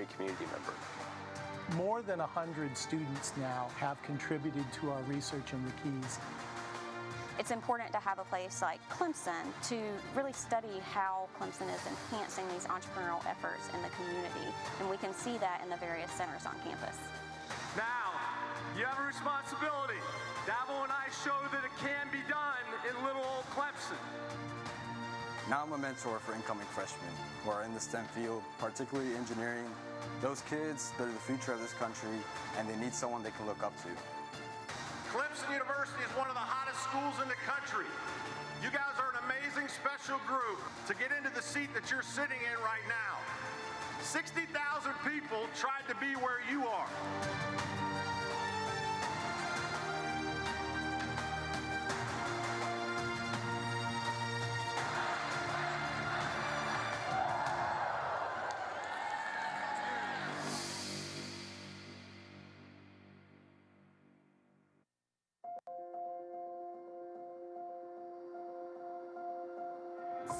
a community member. More than 100 students now have contributed to our research in the Keys. It's important to have a place like Clemson to really study how Clemson is enhancing these entrepreneurial efforts in the community, and we can see that in the various centers on campus. Now, you have a responsibility. Dabo and I show that it can be done in little old Clemson. Now I'm a mentor for incoming freshmen who are in the STEM field, particularly engineering. Those kids, they're the future of this country, and they need someone they can look up to. Clemson University is one of the hottest schools in the country. You guys are an amazing special group to get into the seat that you're sitting in right now. 60,000 people tried to be where you are.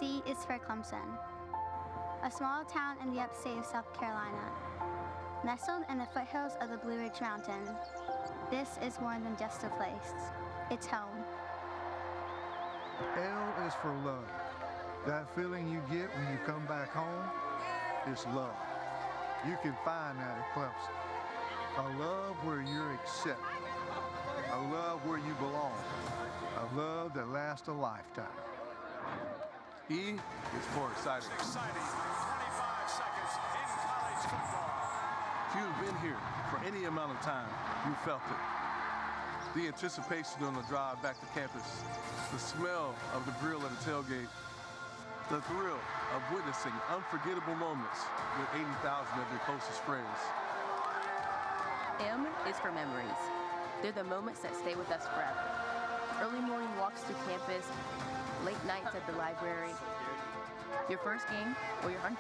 C is for Clemson, a small town in the upstate of South Carolina, nestled in the foothills of the Blue Ridge Mountain. This is more than just a place. It's home. L is for love. That feeling you get when you come back home is love. You can find that at Clemson. A love where you're accepted. A love where you belong. A love that lasts a lifetime. E is for exciting. It's exciting. 25 seconds in college football. If you've been here for any amount of time, you felt it. The anticipation on the drive back to campus, the smell of the grill at a tailgate, the thrill of witnessing unforgettable moments with 80,000 of your closest friends. M is for memories. They're the moments that stay with us forever. Early morning walks to campus, late nights at the library, your first game or your 100th.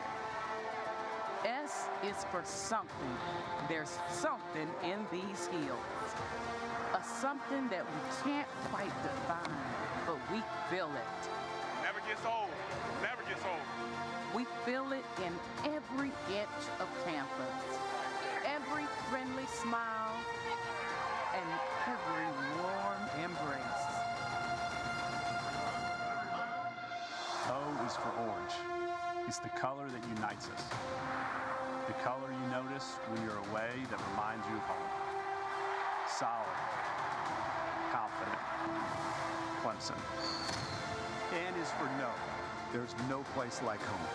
S is for something. There's something in these hills. A something that we can't quite define, but we feel it. Never gets old. Never gets old. We feel it in every inch of campus, every friendly smile, and every warm embrace. O is for orange. It's the color that unites us. The color you notice when you're away that reminds you of home. Solid, confident, Clemson. N is for no. There's no place like home.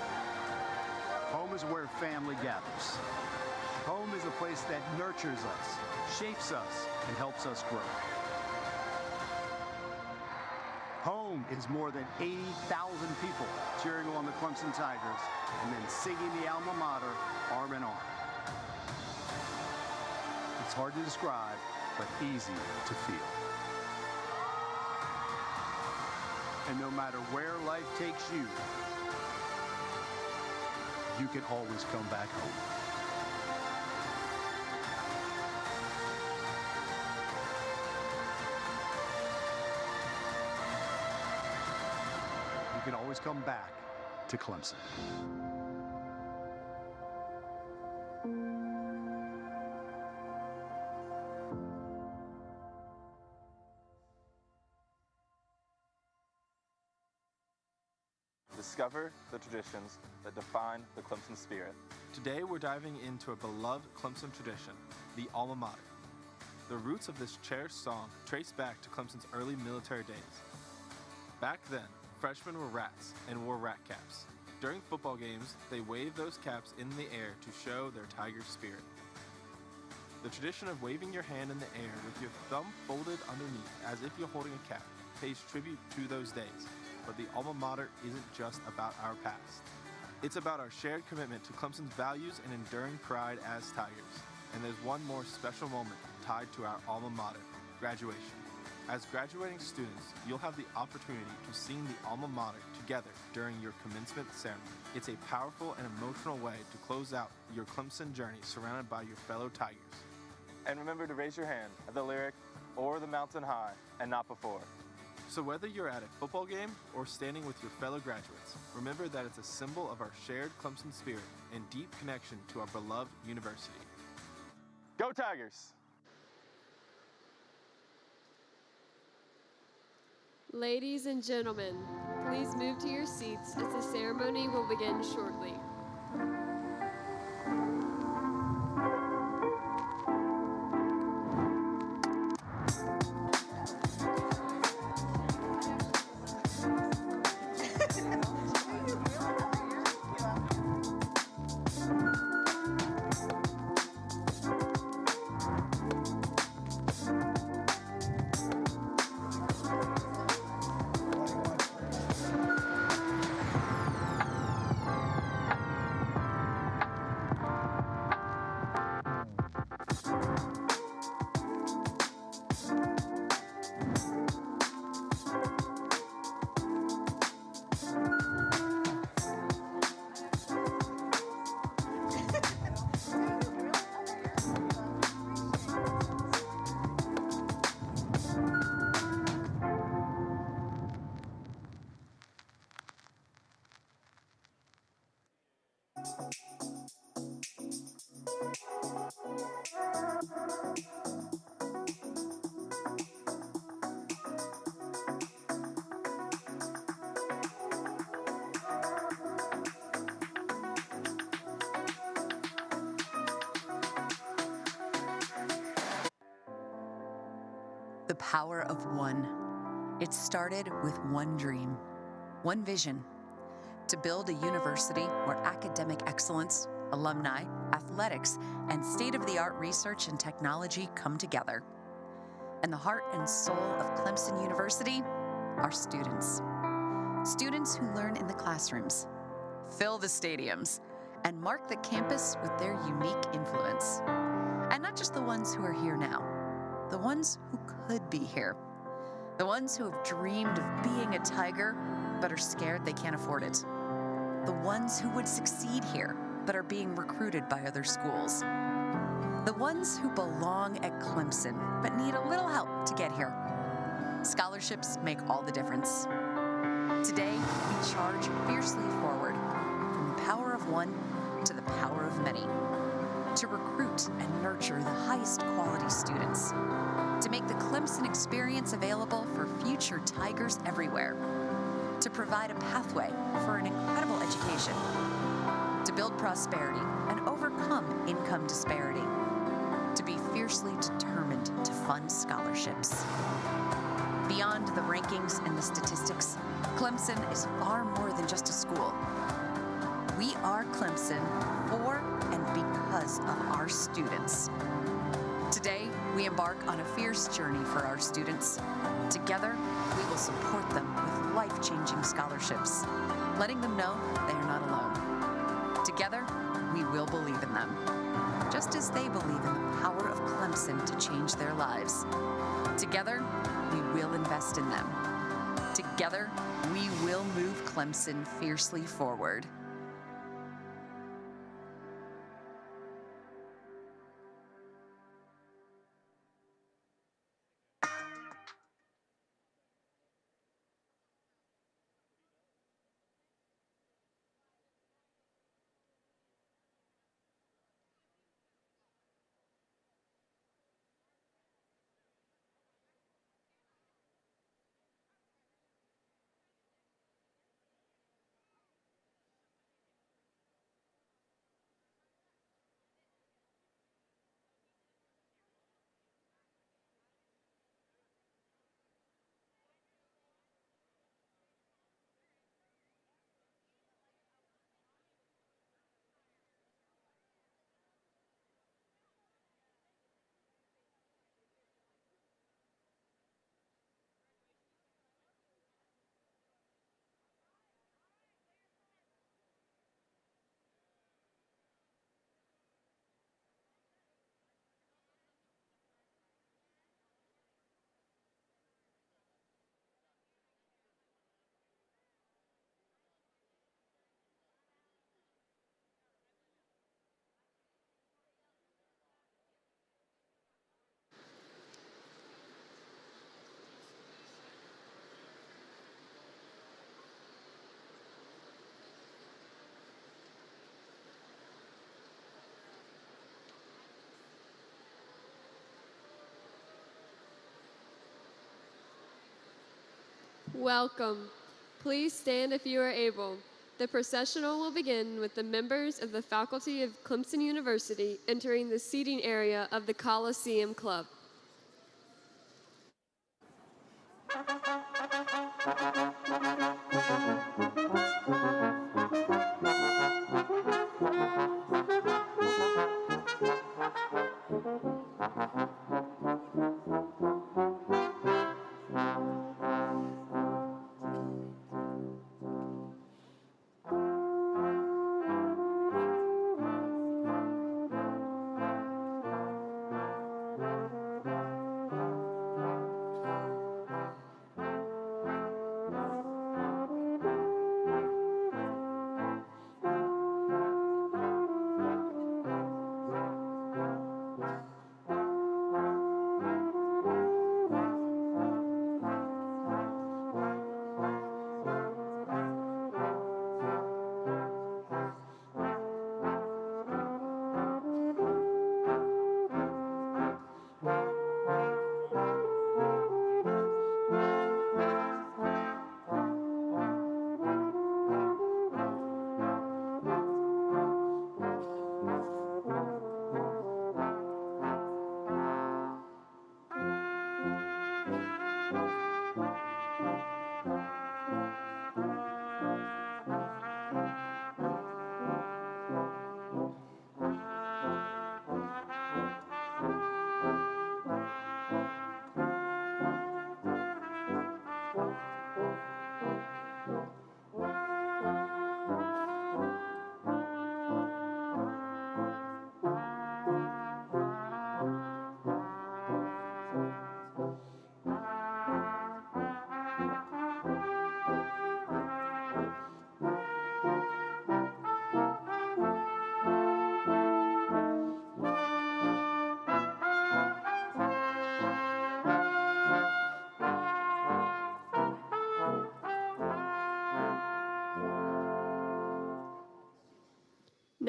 Home is where family gathers. Home is a place that nurtures us, shapes us, and helps us grow. Home is more than 80,000 people cheering on the Clemson Tigers and then singing the alma mater arm in arm. It's hard to describe, but easy to feel. And no matter where life takes you, you can always come back home. You can always come back to Clemson. Discover the traditions that define the Clemson spirit. Today we're diving into a beloved Clemson tradition, the alma mater. The roots of this cherished song trace back to Clemson's early military days. Back then, freshmen were rats and wore rat caps. During football games, they waved those caps in the air to show their Tiger spirit. The tradition of waving your hand in the air with your thumb folded underneath as if you're holding a cap pays tribute to those days. But the alma mater isn't just about our past. It's about our shared commitment to Clemson's values and enduring pride as Tigers. And there's one more special moment tied to our alma mater, graduation. As graduating students, you'll have the opportunity to sing the alma mater together during your commencement ceremony. It's a powerful and emotional way to close out your Clemson journey surrounded by your fellow Tigers. And remember to raise your hand at the lyric, "O'er the mountain high, and not before." So whether you're at a football game or standing with your fellow graduates, remember that it's a symbol of our shared Clemson spirit and deep connection to our beloved university. Go Tigers! Ladies and gentlemen, please move to your seats as the ceremony will begin shortly. The power of one. It started with one dream, one vision: to build a university where academic excellence, alumni, athletics, and state-of-the-art research and technology come together. And the heart and soul of Clemson University are students. Students who learn in the classrooms, fill the stadiums, and mark the campus with their unique influence. And not just the ones who are here now, the ones who could be here. The ones who have dreamed of being a Tiger, but are scared they can't afford it. The ones who would succeed here, but are being recruited by other schools. The ones who belong at Clemson, but need a little help to get here. Scholarships make all the difference. Today, we charge fiercely forward, from the power of one to the power of many, to recruit and nurture the highest quality students, to make the Clemson experience available for future Tigers everywhere, to provide a pathway for an incredible education, to build prosperity and overcome income disparity, to be fiercely determined to fund scholarships. Beyond the rankings and the statistics, Clemson is far more than just a school. We are Clemson for and because of our students. Today, we embark on a fierce journey for our students. Together, we will support them with life-changing scholarships, letting them know they are not alone. Together, we will believe in them, just as they believe in the power of Clemson to change their lives. Together, we will invest in them. Together, we will move Clemson fiercely forward. Welcome. Please stand if you are able. The processional will begin with the members of the faculty of Clemson University entering the seating area of the Coliseum Club.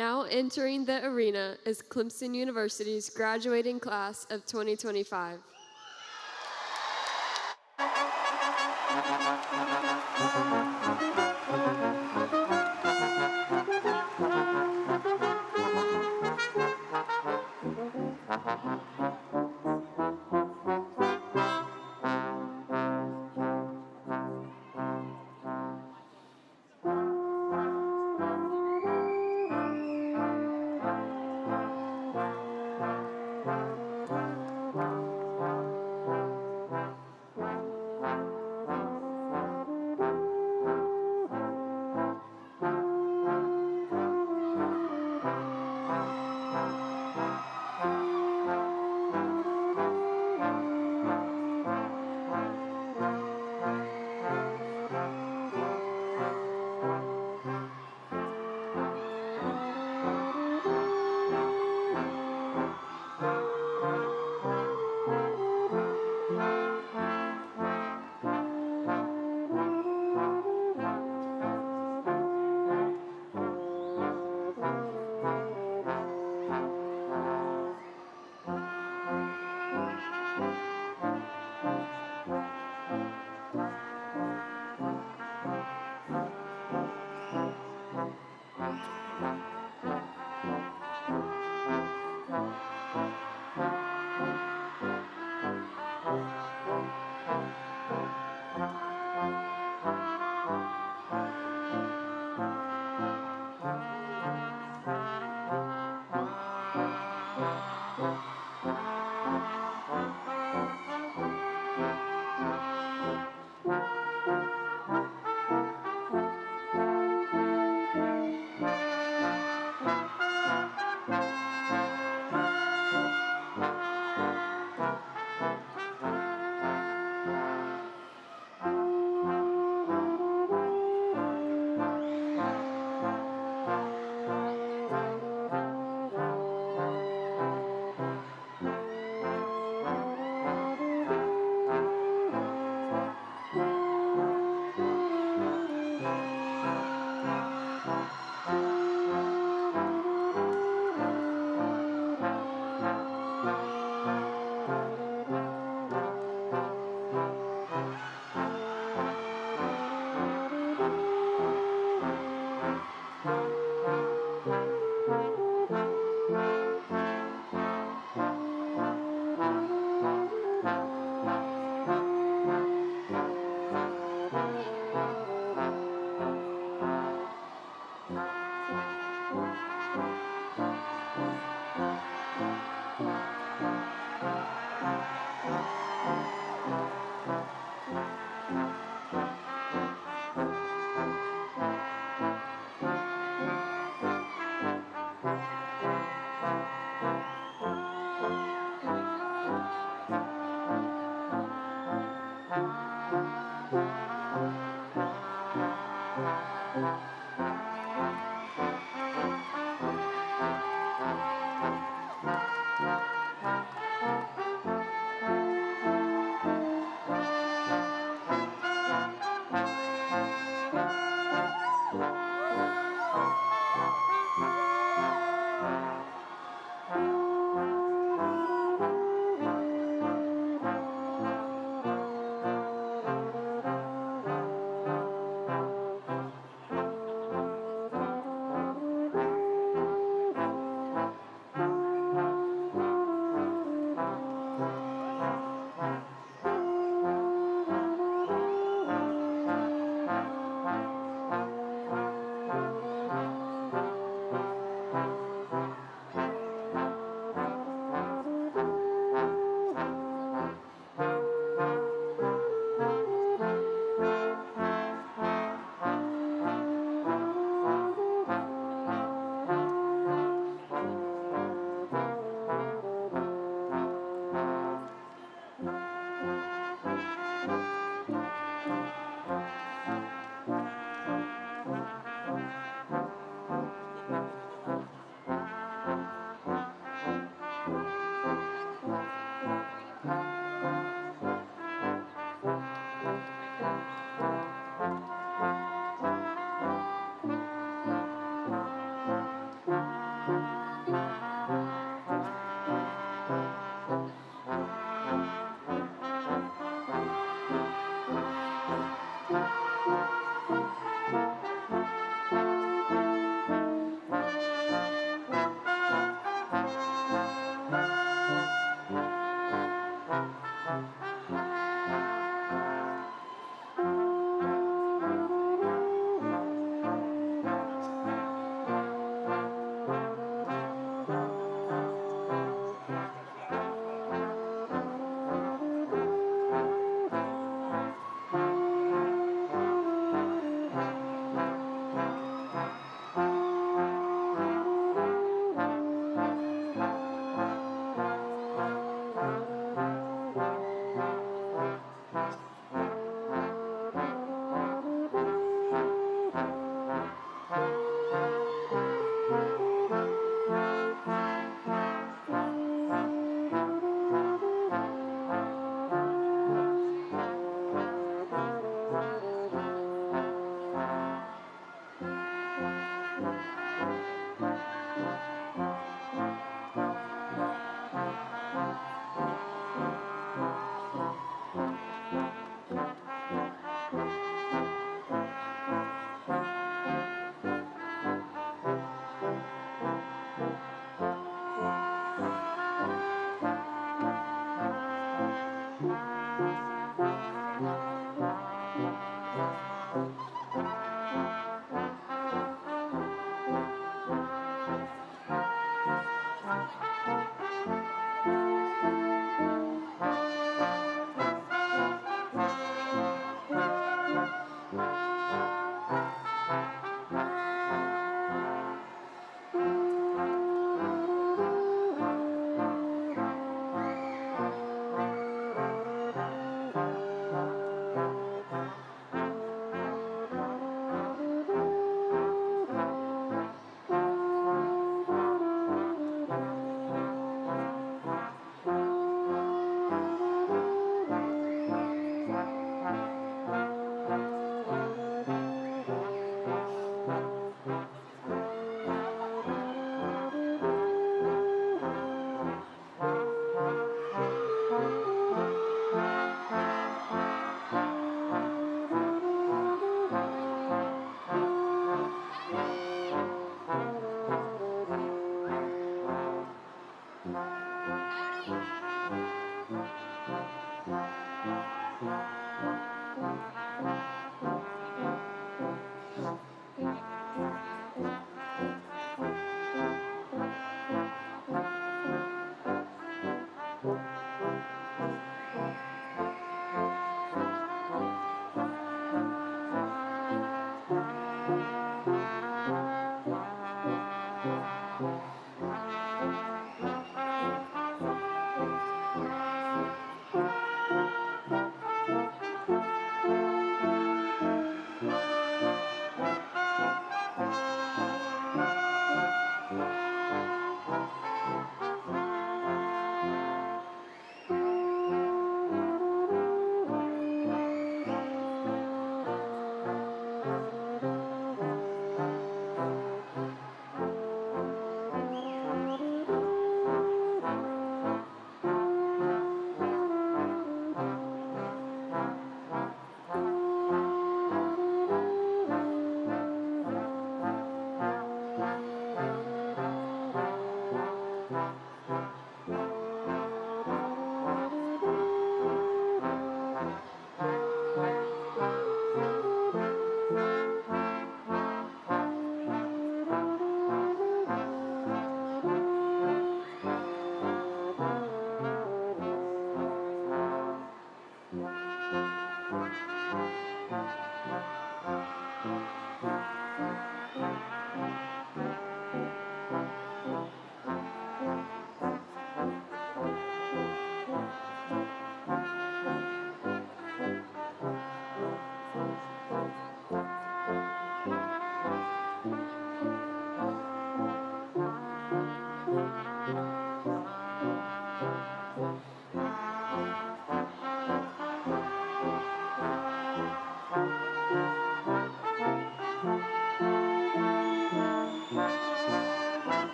Now entering the arena is Clemson University's graduating class of 2025.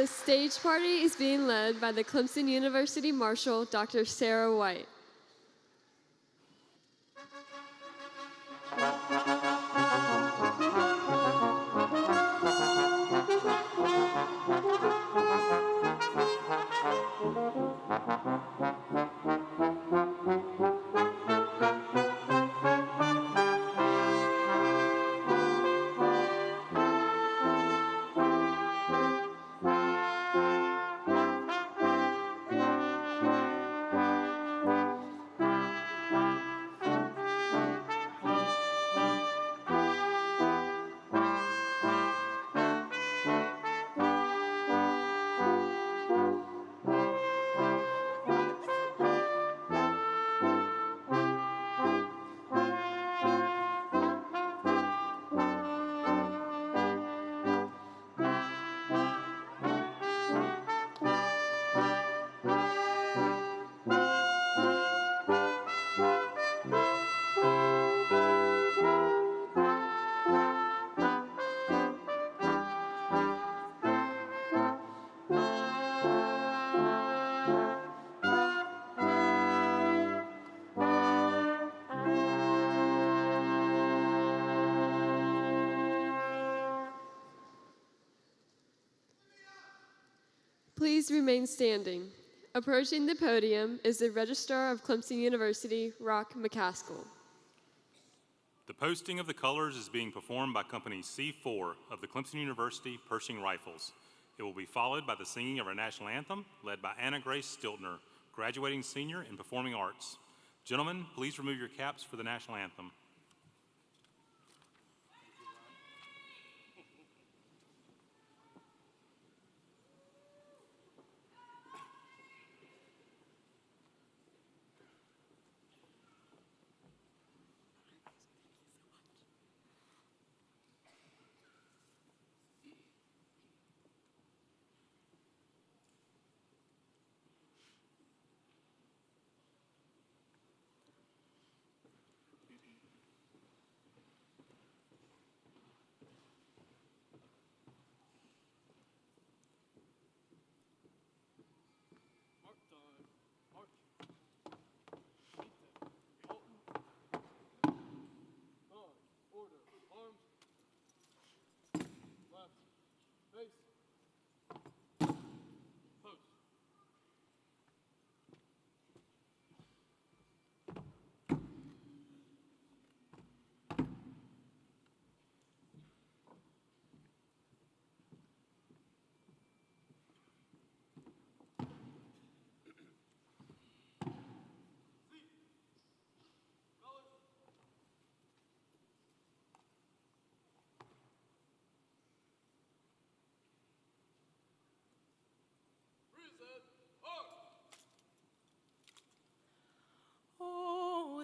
The stage party is being led by the Clemson University Marshal, Dr. Sarah White. Please remain standing. Approaching the podium is the Registrar of Clemson University, Rock McCaskill. The posting of the colors is being performed by Company C4 of the Clemson University Pershing Rifles. It will be followed by the singing of our national anthem, led by Anna Grace Stiltner, graduating senior in performing arts. Gentlemen, please remove your caps for the national anthem.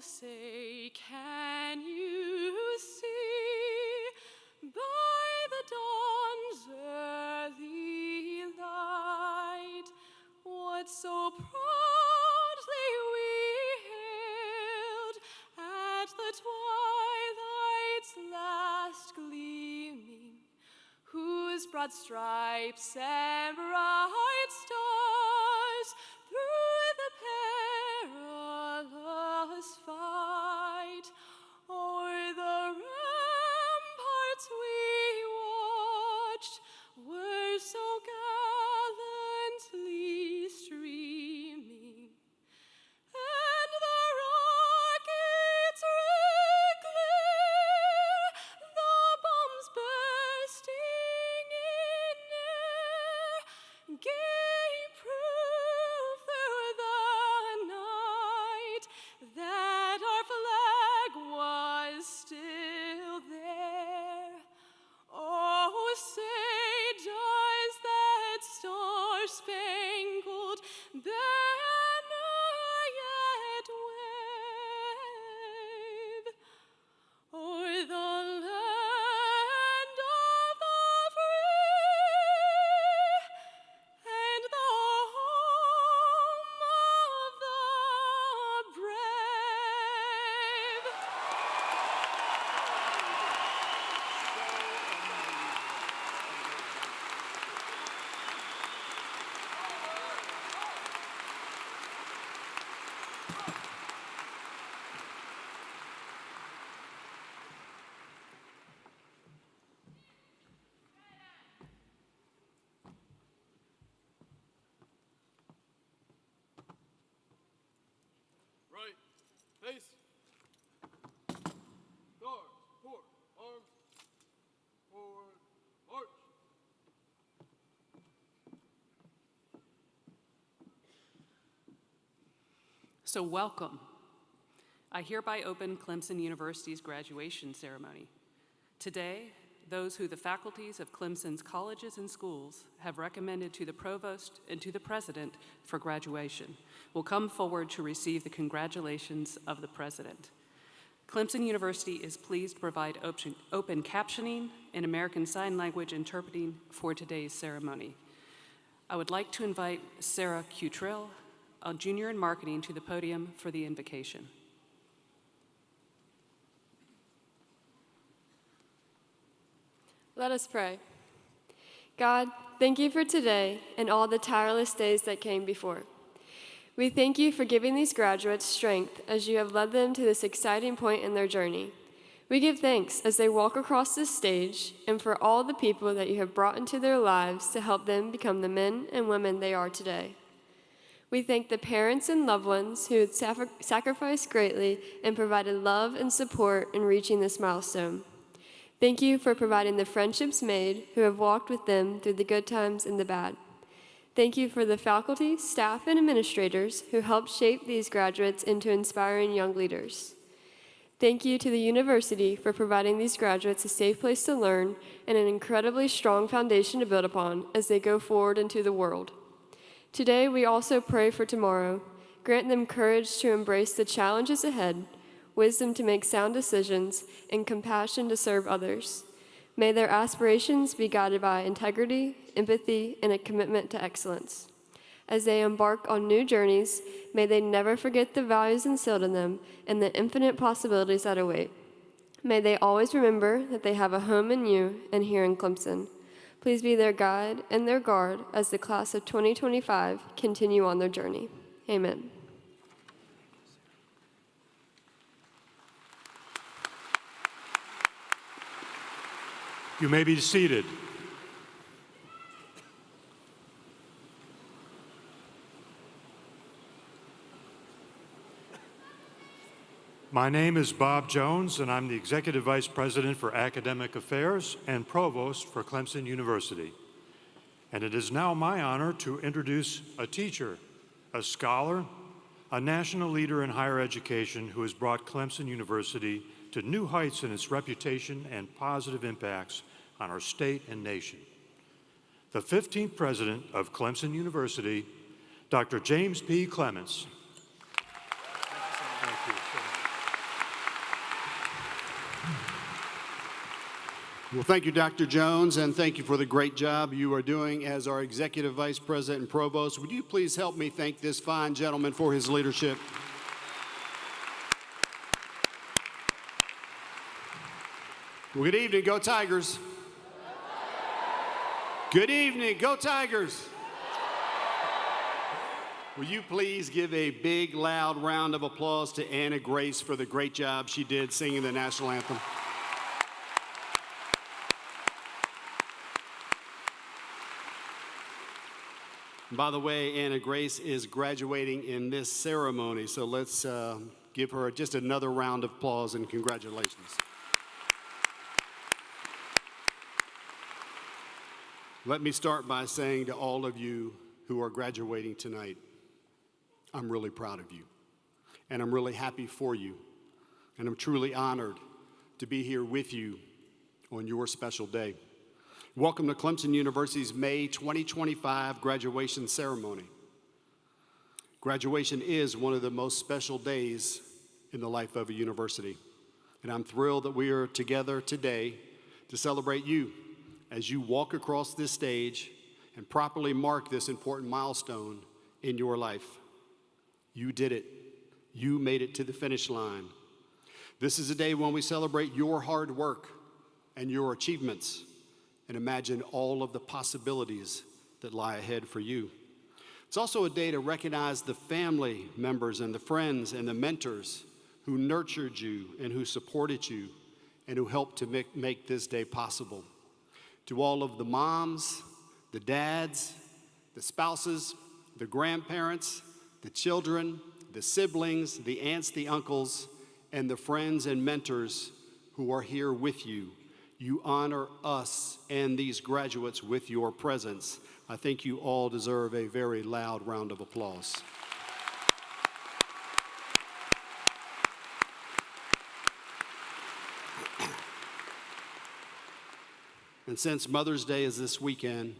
say, can you see by the dawn's early light what so proudly we hailed at the twilight's last gleaming, whose broad stripes and bright stars through the perilous fight o'er the ramparts we watched were so gallantly streaming, and the rockets' red glare, the bombs bursting in air, gave proof through the night that our flag was still there. Oh, say, does that star-spangled banner yet wave o'er the land of the free and the home of the brave? Right, face. Guards, port, arms, forward, march. So welcome. I hereby open Clemson University's graduation ceremony. Today, those who the faculties of Clemson's colleges and schools have recommended to the provost and to the president for graduation will come forward to receive the congratulations of the president. Clemson University is pleased to provide open captioning and American Sign Language interpreting for today's ceremony. I would like to invite Sarah Cutrill, a junior in marketing, to the podium for the invocation. Let us pray. God, thank you for today and all the tireless days that came before. We thank you for giving these graduates strength as you have led them to this exciting point in their journey. We give thanks as they walk across this stage and for all the people that you have brought into their lives to help them become the men and women they are today. We thank the parents and loved ones who had sacrificed greatly and provided love and support in reaching this milestone. Thank you for providing the friendships made who have walked with them through the good times and the bad. Thank you for the faculty, staff, and administrators who helped shape these graduates into inspiring young leaders. Thank you to the university for providing these graduates a safe place to learn and an incredibly strong foundation to build upon as they go forward into the world. Today, we also pray for tomorrow. Grant them courage to embrace the challenges ahead, wisdom to make sound decisions, and compassion to serve others. May their aspirations be guided by integrity, empathy, and a commitment to excellence. As they embark on new journeys, may they never forget the values instilled in them and the infinite possibilities that await. May they always remember that they have a home in you and here in Clemson. Please be their guide and their guard as the class of 2025 continue on their journey. Amen. You may be seated. My name is Bob Jones, and I'm the Executive Vice President for Academic Affairs and Provost for Clemson University. And it is now my honor to introduce a teacher, a scholar, a national leader in higher education who has brought Clemson University to new heights in its reputation and positive impacts on our state and nation. The 15th president of Clemson University, Dr. James P. Clements. Thank you so much. Well, thank you, Dr. Jones, and thank you for the great job you are doing as our Executive Vice President and Provost. Would you please help me thank this fine gentleman for his leadership? Well, good evening, go Tigers. Good evening, go Tigers. Will you please give a big, loud round of applause to Anna Grace for the great job she did singing the national anthem? By the way, Anna Grace is graduating in this ceremony, so let's give her just another round of applause and congratulations. Let me start by saying to all of you who are graduating tonight, I'm really proud of you, and I'm really happy for you, and I'm truly honored to be here with you on your special day. Welcome to Clemson University's May 2025 graduation ceremony. Graduation is one of the most special days in the life of a university, and I'm thrilled that we are together today to celebrate you as you walk across this stage and properly mark this important milestone in your life. You did it. You made it to the finish line. This is a day when we celebrate your hard work and your achievements, and imagine all of the possibilities that lie ahead for you. It's also a day to recognize the family members and the friends and the mentors who nurtured you and who supported you and who helped to make this day possible. To all of the moms, the dads, the spouses, the grandparents, the children, the siblings, the aunts, the uncles, and the friends and mentors who are here with you. You honor us and these graduates with your presence. I think you all deserve a very loud round of applause. And since Mother's Day is this weekend,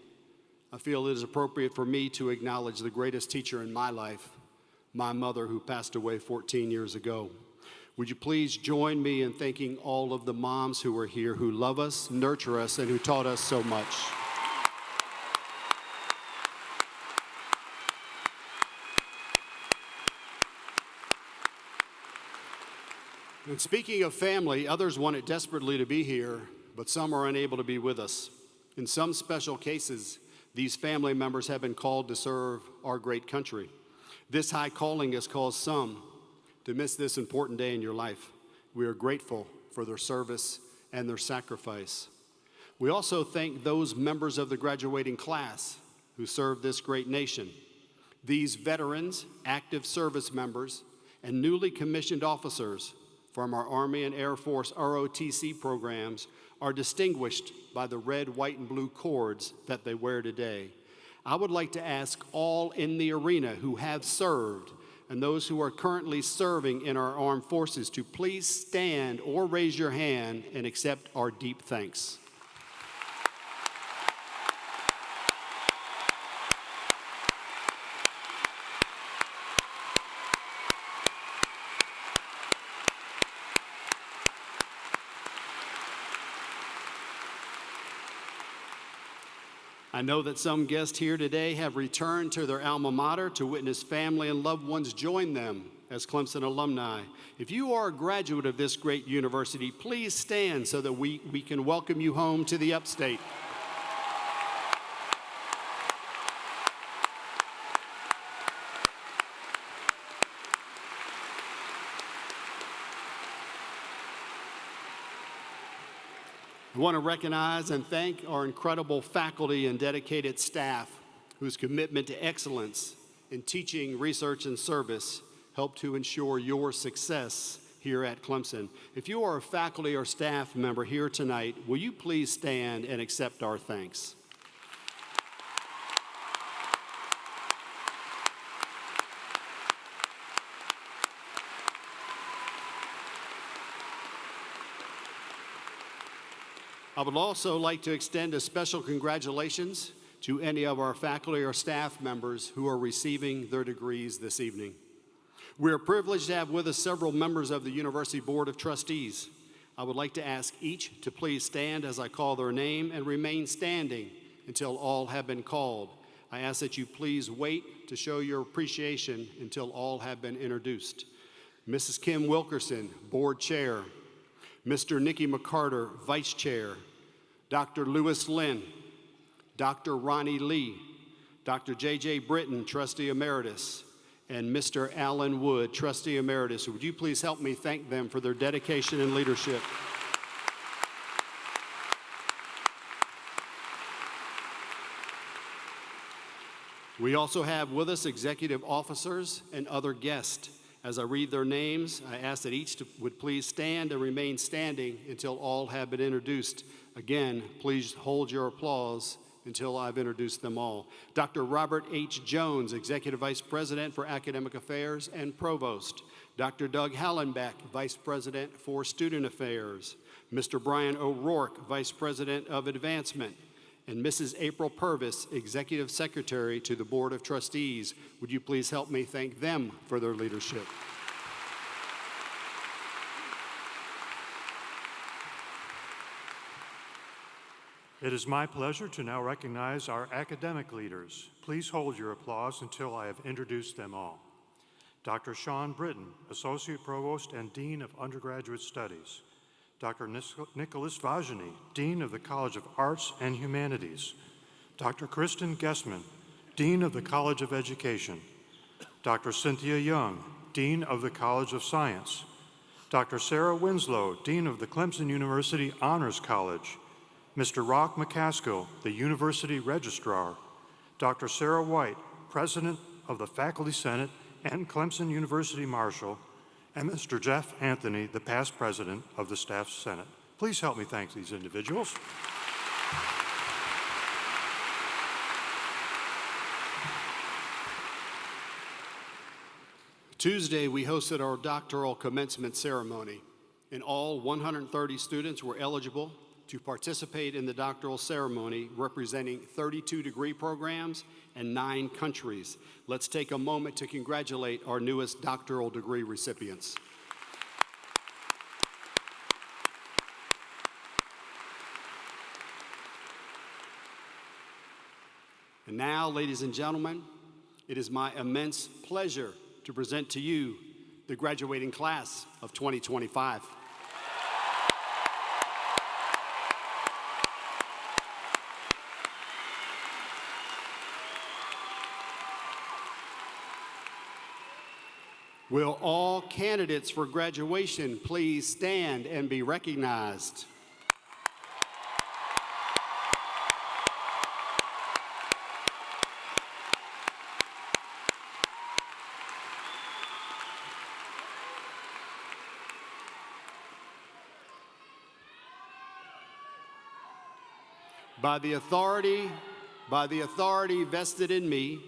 I feel it is appropriate for me to acknowledge the greatest teacher in my life, my mother, who passed away 14 years ago. Would you please join me in thanking all of the moms who are here, who love us, nurture us, and who taught us so much. And speaking of family, others wanted desperately to be here, but some are unable to be with us. In some special cases, these family members have been called to serve our great country. This high calling has caused some to miss this important day in your life. We are grateful for their service and their sacrifice. We also thank those members of the graduating class who serve this great nation. These veterans, active service members, and newly commissioned officers from our Army and Air Force ROTC programs are distinguished by the red, white, and blue cords that they wear today. I would like to ask all in the arena who have served and those who are currently serving in our armed forces to please stand or raise your hand and accept our deep thanks. I know that some guests here today have returned to their alma mater to witness family and loved ones join them as Clemson alumni. If you are a graduate of this great university, please stand so that we can welcome you home to the upstate. I want to recognize and thank our incredible faculty and dedicated staff whose commitment to excellence in teaching, research, and service help to ensure your success here at Clemson. If you are a faculty or staff member here tonight, will you please stand and accept our thanks? I would also like to extend a special congratulations to any of our faculty or staff members who are receiving their degrees this evening. We are privileged to have with us several members of the University Board of Trustees. I would like to ask each to please stand as I call their name and remain standing until all have been called. I ask that you please wait to show your appreciation until all have been introduced. Mrs. Kim Wilkerson, Board Chair. Mr. Nicky McCarter, Vice Chair. Dr. Lewis Lynn. Dr. Ronnie Lee. Dr. J.J. Britton, Trustee Emeritus. And Mr. Alan Wood, Trustee Emeritus. Would you please help me thank them for their dedication and leadership? We also have with us executive officers and other guests. As I read their names, I ask that each would please stand and remain standing until all have been introduced. Again, please hold your applause until I've introduced them all. Dr. Robert H. Jones, Executive Vice President for Academic Affairs and Provost. Dr. Doug Hallenbeck, Vice President for Student Affairs. Mr. Brian O'Rourke, Vice President of Advancement. And Mrs. April Purvis, Executive Secretary to the Board of Trustees. Would you please help me thank them for their leadership? It is my pleasure to now recognize our academic leaders. Please hold your applause until I have introduced them all. Dr. Sean Britton, Associate Provost and Dean of Undergraduate Studies. Dr. Nicholas Vajani, Dean of the College of Arts and Humanities. Dr. Kristen Gessman, Dean of the College of Education. Dr. Cynthia Young, Dean of the College of Science. Dr. Sarah Winslow, Dean of the Clemson University Honors College. Mr. Rock McCaskill, the University Registrar. Dr. Sarah White, President of the Faculty Senate and Clemson University Marshal. And Mr. Jeff Anthony, the past President of the Staff Senate. Please help me thank these individuals. Tuesday, we hosted our doctoral commencement ceremony, and all 130 students were eligible to participate in the doctoral ceremony, representing 32 degree programs and 9 countries. Let's take a moment to congratulate our newest doctoral degree recipients. And now, ladies and gentlemen, it is my immense pleasure to present to you the graduating class of 2025. Will all candidates for graduation please stand and be recognized? By the authority vested in me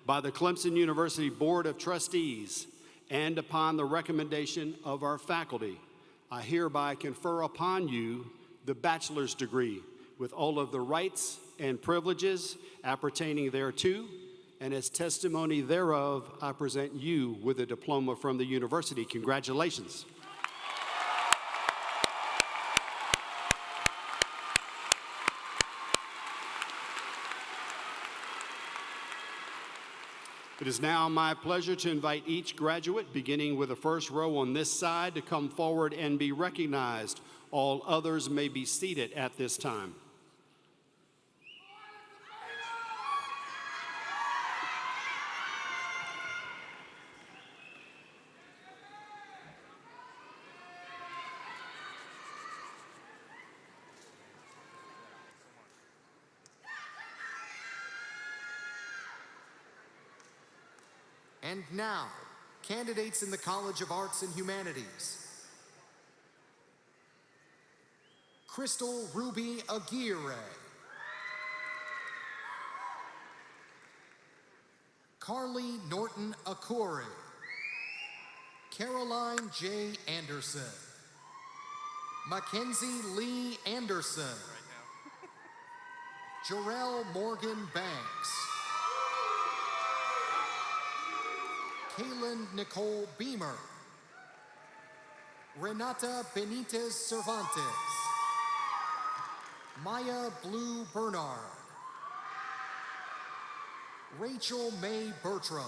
by the Clemson University Board of Trustees, and upon the recommendation of our faculty, I hereby confer upon you the bachelor's degree with all of the rights and privileges appertaining thereto, and as testimony thereof, I present you with a diploma from the university. Congratulations. It is now my pleasure to invite each graduate, beginning with the first row on this side, to come forward and be recognized. All others may be seated at this time. And now, candidates in the College of Arts and Humanities. Crystal Ruby Aguirre. Carly Norton Akure. Caroline J. Anderson. Mackenzie Lee Anderson. Jarrell Morgan Banks. Kaylin Nicole Beamer. Renata Benitez Cervantes. Maya Blue Bernard. Rachel May Bertram.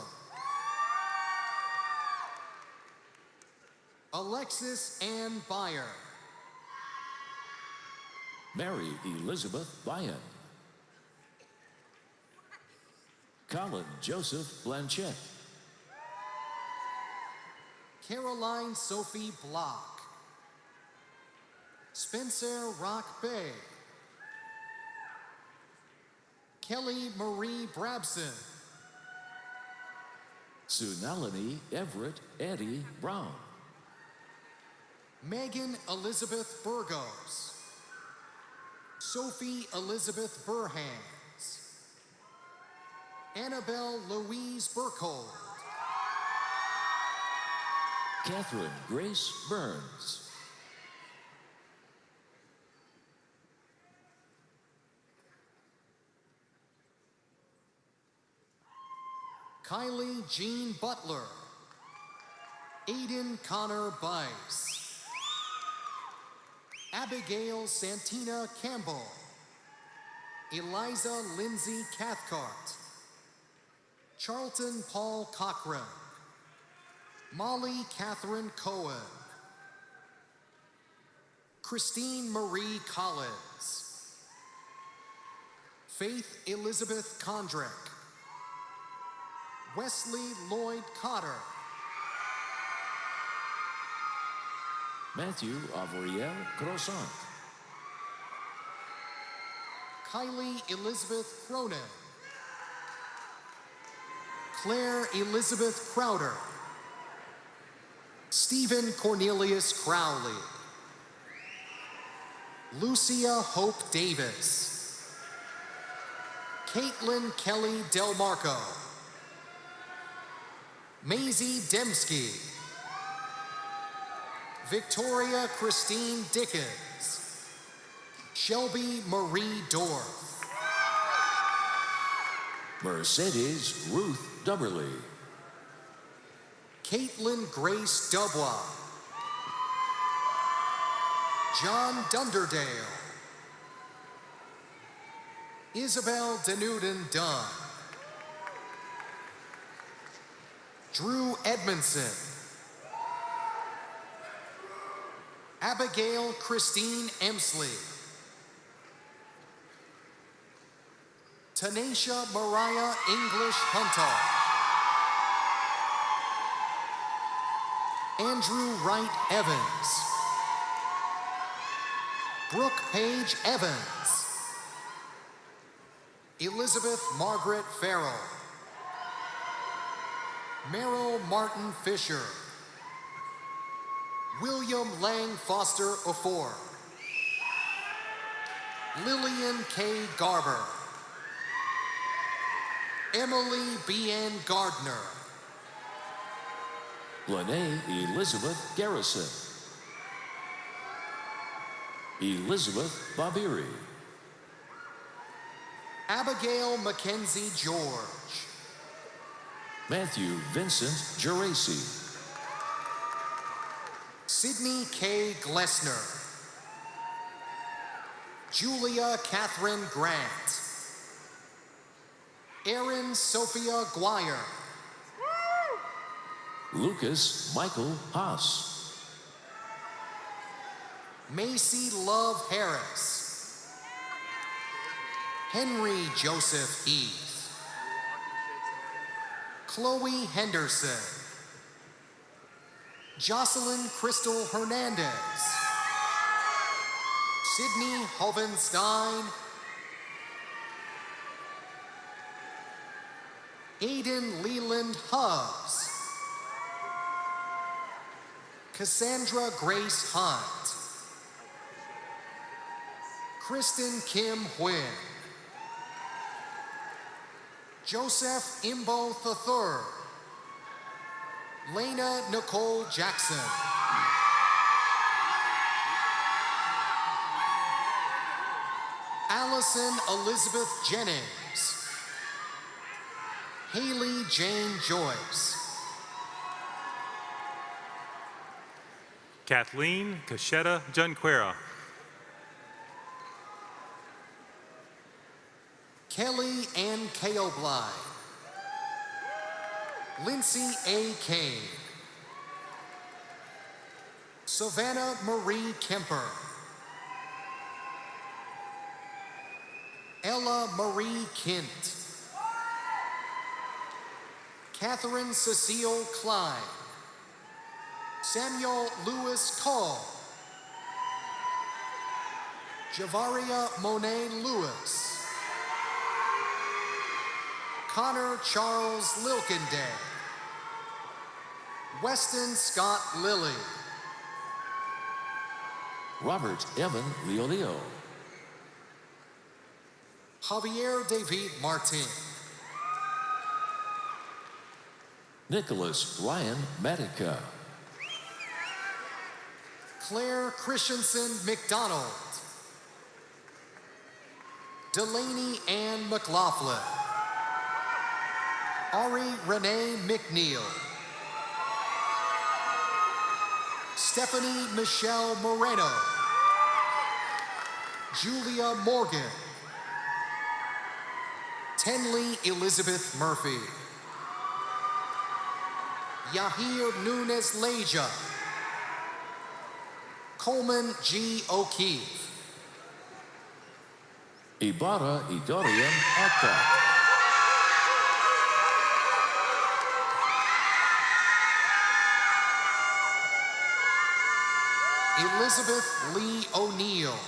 Alexis Ann Byer. Mary Elizabeth Byan. Colin Joseph Blanchett. Caroline Sophie Block. Spencer Rock Bay. Kelly Marie Brabson. Sunalini Everett Eddie Brown. Megan Elizabeth Burgos. Sophie Elizabeth Burhans. Annabelle Louise Burkhold. Catherine Grace Burns. Kylie Jean Butler. Aiden Connor Bice. Abigail Santina Campbell. Eliza Lindsay Cathcart. Charlton Paul Cochran. Molly Catherine Cohen. Christine Marie Collins. Faith Elizabeth Kondrick. Wesley Lloyd Cotter. Matthew Avriel Croissant. Kylie Elizabeth Cronin. Claire Elizabeth Crowder. Stephen Cornelius Crowley. Lucia Hope Davis. Caitlin Kelly Del Marco. Maisie Dembski. Victoria Christine Dickens. Shelby Marie Dorff. Mercedes Ruth Dubberly. Caitlin Grace Dubois. John Dunderdale. Isabel Denuden Dunn. Drew Edmondson. Abigail Christine Emsley. Tanisha Mariah English Hunter. Andrew Wright Evans. Brooke Page Evans. Elizabeth Margaret Farrell. Merrill Martin Fisher. William Lang Foster Ofor. Lillian K. Garber. Emily B. N. Gardner. Lene Elizabeth Garrison. Elizabeth Babiri. Abigail Mackenzie George. Matthew Vincent Geraci. Sydney K. Glessner. Julia Catherine Grant. Erin Sophia Guire. Lucas Michael Haas. Macy Love Harris. Henry Joseph Heath. Chloe Henderson. Jocelyn Crystal Hernandez. Sydney Hovenstein. Aiden Leland Hubbs. Cassandra Grace Hunt. Kristen Kim Huynh. Joseph Imbo III. Lena Nicole Jackson. Allison Elizabeth Jennings. Haley Jane Joyce. Kathleen Cachetta Junquera. Kelly Ann Kaobline. Lindsay A. Kane. Savannah Marie Kemper. Ella Marie Kint. Catherine Cecile Klein. Samuel Lewis Call. Javaria Monet Lewis. Connor Charles Lilkenday. Weston Scott Lilly. Robert Evan Leolio. Javier David Martin. Nicholas Ryan Matica. Claire Christensen McDonald. Delaney Ann McLaughlin. Ari Renee McNeil. Stephanie Michelle Moreno. Julia Morgan. Tenley Elizabeth Murphy. Yahir Nunes Leja. Coleman G. O'Keefe. Ibarra Idorian Akbak. Elizabeth Lee O'Neill.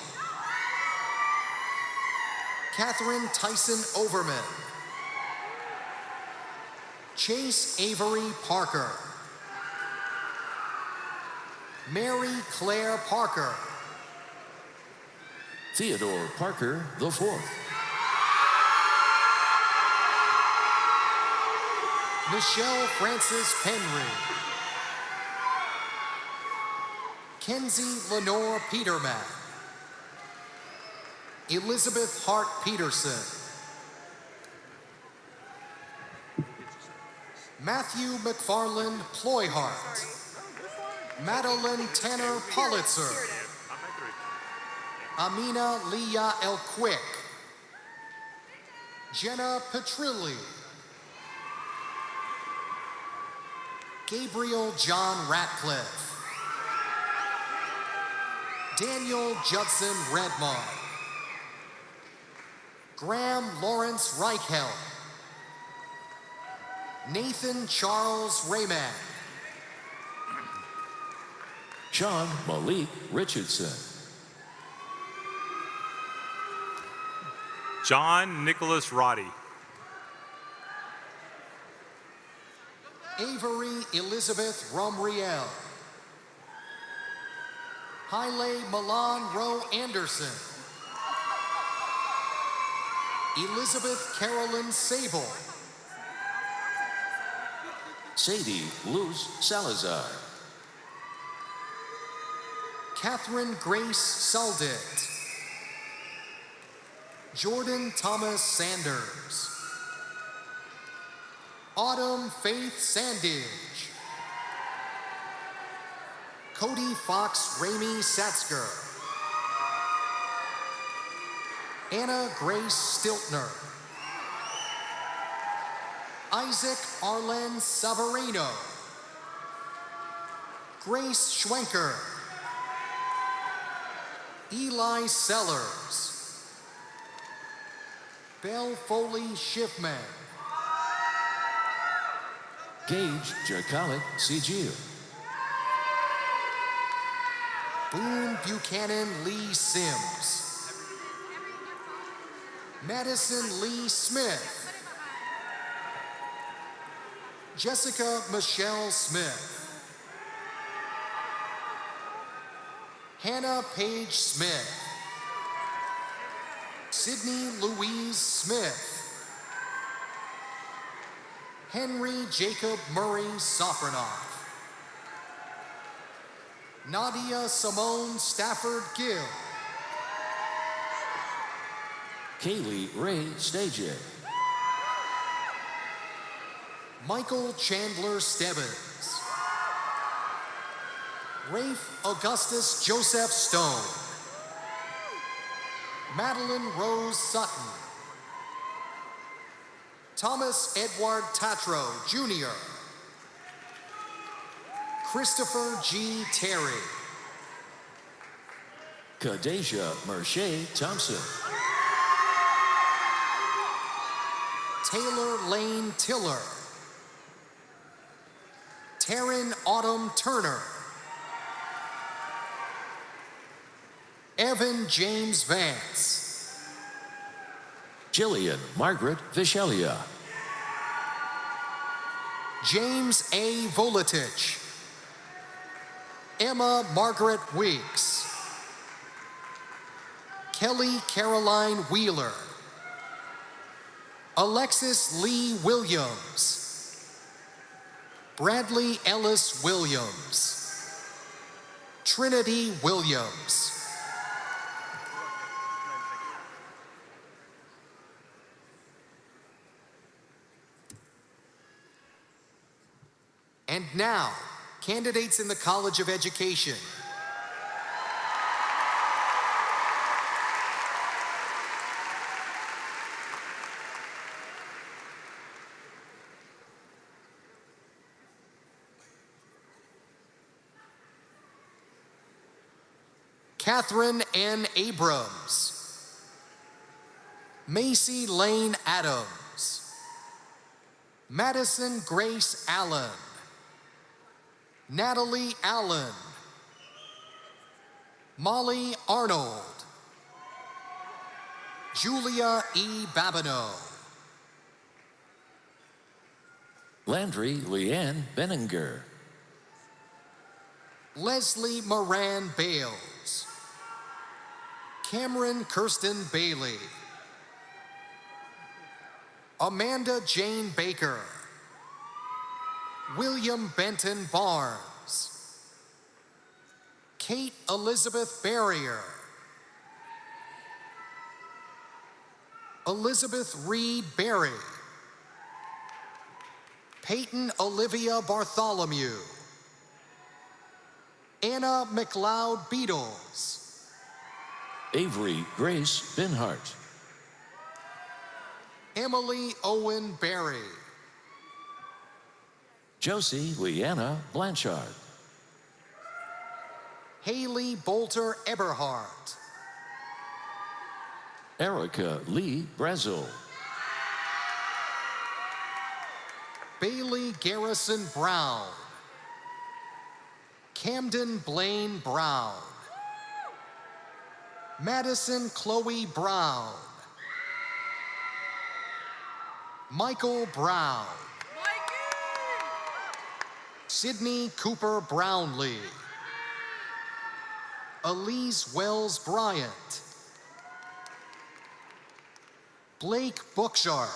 Catherine Tyson Overman. Chase Avery Parker. Mary Claire Parker. Theodore Parker IV. Michelle Frances Penry. Kenzie Lenore Peterman. Elizabeth Hart Peterson. Matthew McFarland Ployhart. Madeline Tanner Politzer. Amina Leah El Quick. Jenna Petrilli. Gabriel John Ratcliffe. Daniel Judson Redmond. Graham Lawrence Reichel. Nathan Charles Raymond. Sean Malik Richardson. John Nicholas Roddy. Avery Elizabeth Romriel. Haile Milan Rowe Anderson. Elizabeth Carolyn Sable. Sadie Luz Salazar. Catherine Grace Saldet. Jordan Thomas Sanders. Autumn Faith Sandage. Cody Fox Ramey Satzker. Anna Grace Stiltner. Isaac Arlen Savarino. Grace Schwenker. Eli Sellers. Belle Foley Schiffman. Gage Jerkalik Sigil. Boone Buchanan Lee Sims. Madison Lee Smith. Jessica Michelle Smith. Hannah Page Smith. Sydney Louise Smith. Henry Jacob Murray Sofronoff. Nadia Simone Stafford Gill. Kaylee Ray Stajek. Michael Chandler Stebbins. Rafe Augustus Joseph Stone. Madeline Rose Sutton. Thomas Edward Tatro, Jr. Christopher G. Terry. Kadeja Mershea Thompson. Taylor Lane Tiller. Taryn Autumn Turner. Evan James Vance. Jillian Margaret Vichelia. James A. Volatich. Emma Margaret Weeks. Kelly Caroline Wheeler. Alexis Lee Williams. Bradley Ellis Williams. Trinity Williams. And now, candidates in the College of Education. Catherine N. Abrams. Macy Lane Adams. Madison Grace Allen. Natalie Allen. Molly Arnold. Julia E. Babineau. Landry Leanne Benninger. Leslie Moran Bales. Cameron Kirsten Bailey. Amanda Jane Baker. William Benton Barnes. Kate Elizabeth Barrier. Elizabeth Reed Berry. Peyton Olivia Bartholomew. Anna McLeod Beatles. Avery Grace Binhart. Emily Owen Berry. Josie Leanna Blanchard. Haley Bolter Eberhardt. Erica Lee Brazel. Bailey Garrison Brown. Camden Blaine Brown. Madison Chloe Brown. Michael Brown. Sydney Cooper Brownlee. Elise Wells Bryant. Blake Bookshire.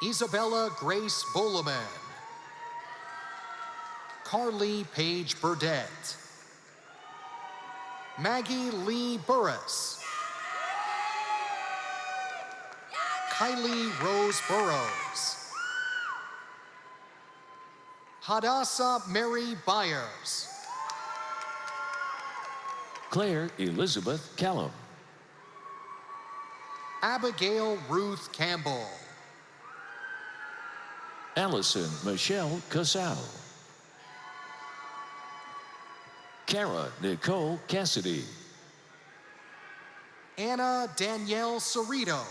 Isabella Grace Bulleman. Carly Page Burdette. Maggie Lee Burris. Kylie Rose Burrows. Hadassah Mary Byers. Claire Elizabeth Callum. Abigail Ruth Campbell. Allison Michelle Casal. Kara Nicole Cassidy. Anna Danielle Cerrito.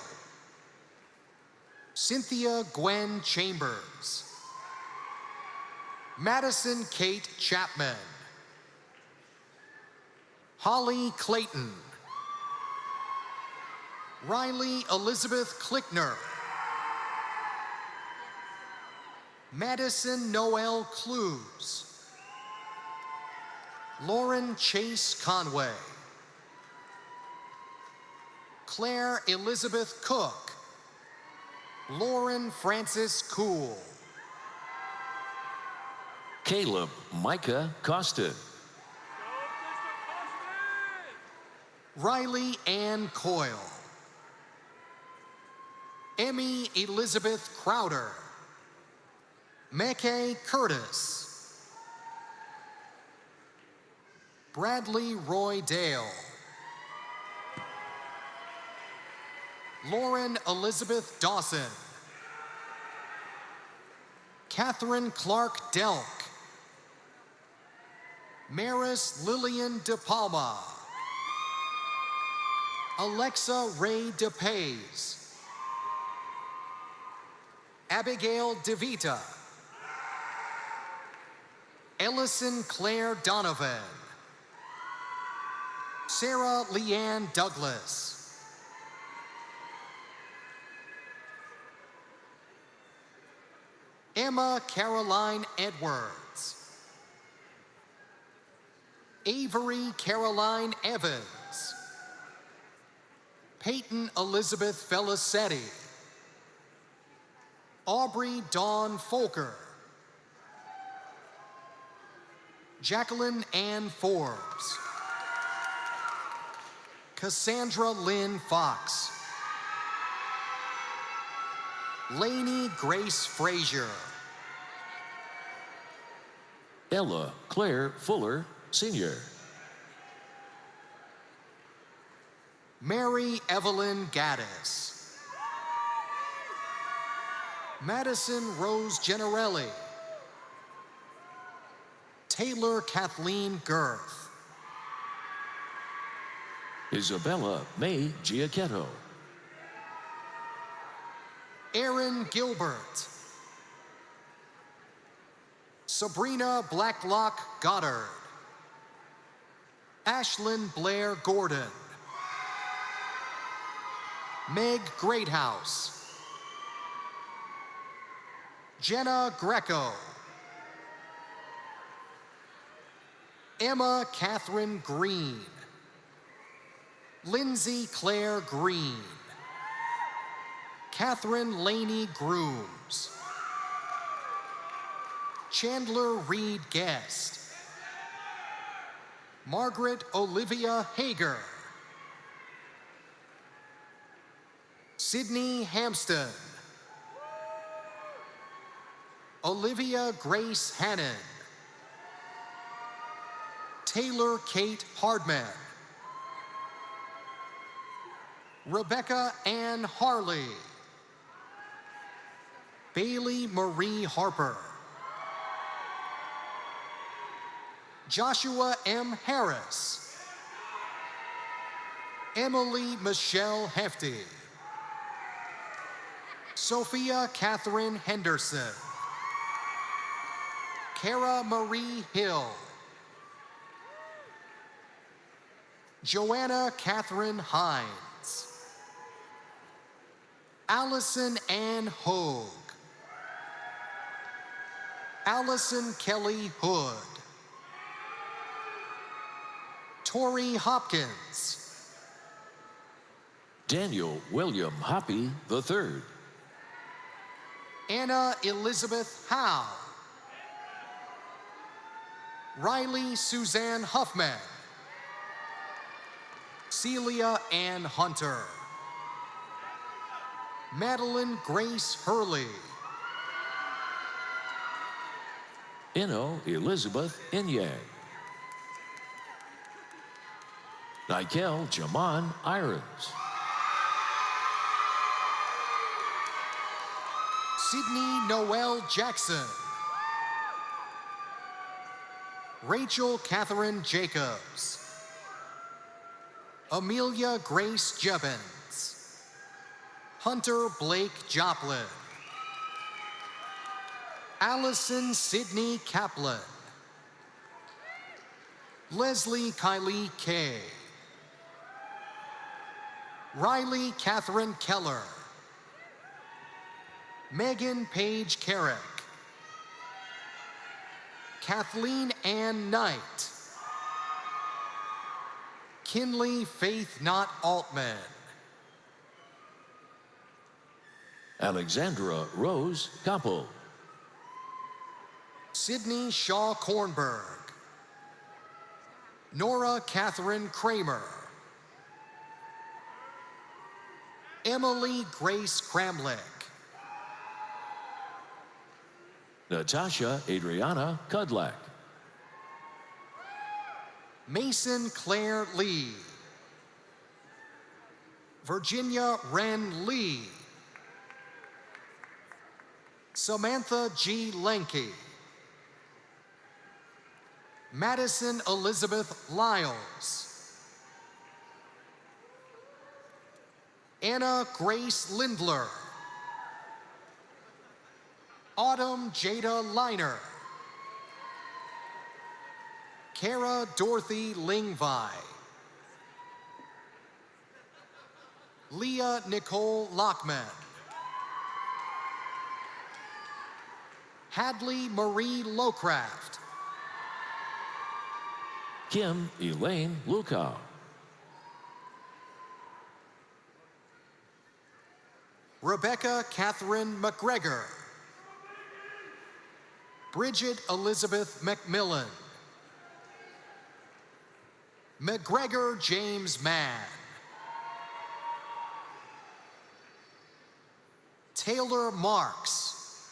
Cynthia Gwen Chambers. Madison Kate Chapman. Holly Clayton. Riley Elizabeth Klickner. Madison Noel Clues. Lauren Chase Conway. Claire Elizabeth Cook. Lauren Francis Cool. Caleb Micah Costin. Riley Ann Coyle. Emmy Elizabeth Crowder. Mekay Curtis. Bradley Roy Dale. Lauren Elizabeth Dawson. Catherine Clark Delk. Maris Lillian De Palma. Alexa Ray DePays. Abigail DeVita. Ellison Claire Donovan. Sarah Leanne Douglas. Emma Caroline Edwards. Avery Caroline Evans. Peyton Elizabeth Felicetti. Aubrey Dawn Folker. Jacqueline Ann Forbes. Cassandra Lynn Fox. Lainey Grace Frazier. Ella Claire Fuller, Sr. Mary Evelyn Gaddis. Madison Rose Generelli. Taylor Kathleen Girth. Isabella May Giacchetto. Aaron Gilbert. Sabrina Blacklock Goddard. Ashlyn Blair Gordon. Meg Greathouse. Jenna Greco. Emma Catherine Green. Lindsay Claire Green. Catherine Laney Grooms. Chandler Reed Guest. Margaret Olivia Hager. Sydney Hampston. Olivia Grace Hannon. Taylor Kate Hardman. Rebecca Ann Harley. Bailey Marie Harper. Joshua M. Harris. Emily Michelle Hefty. Sophia Catherine Henderson. Kara Marie Hill. Joanna Catherine Hines. Allison Ann Hogue. Allison Kelly Hood. Tori Hopkins. Daniel William Hoppy III. Anna Elizabeth Howe. Riley Suzanne Huffman. Celia Ann Hunter. Madeline Grace Hurley. Ino Elizabeth Inyang. Nikel Jaman Irons. Sydney Noel Jackson. Rachel Catherine Jacobs. Amelia Grace Jubbins. Hunter Blake Joplin. Allison Sydney Kaplan. Leslie Kylie Kay. Riley Catherine Keller. Megan Page Carrick. Kathleen Ann Knight. Kinley Faith Knott Altman. Alexandra Rose Koppel. Sydney Shaw Kornberg. Nora Catherine Kramer. Emily Grace Kramlick. Natasha Adriana Kudlak. Mason Claire Lee, Virginia Wren Lee, Samantha G. Lenke, Madison Elizabeth Lyles, Anna Grace Lindler, Autumn Jada Liner, Kara Dorothy Lingvai, Leah Nicole Lockman, Hadley Marie Lowcraft, Kim Elaine Lukow, Rebecca Catherine McGregor, Bridget Elizabeth McMillan, McGregor James Mann, Taylor Marks,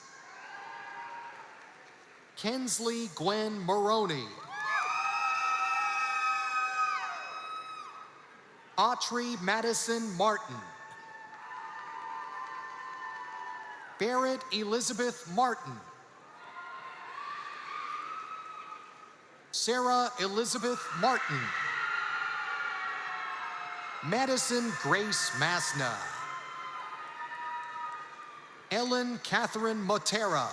Kensley Gwen Maroney, Autrey Madison Martin, Barrett Elizabeth Martin, Sarah Elizabeth Martin, Madison Grace Masna, Ellen Catherine Motera,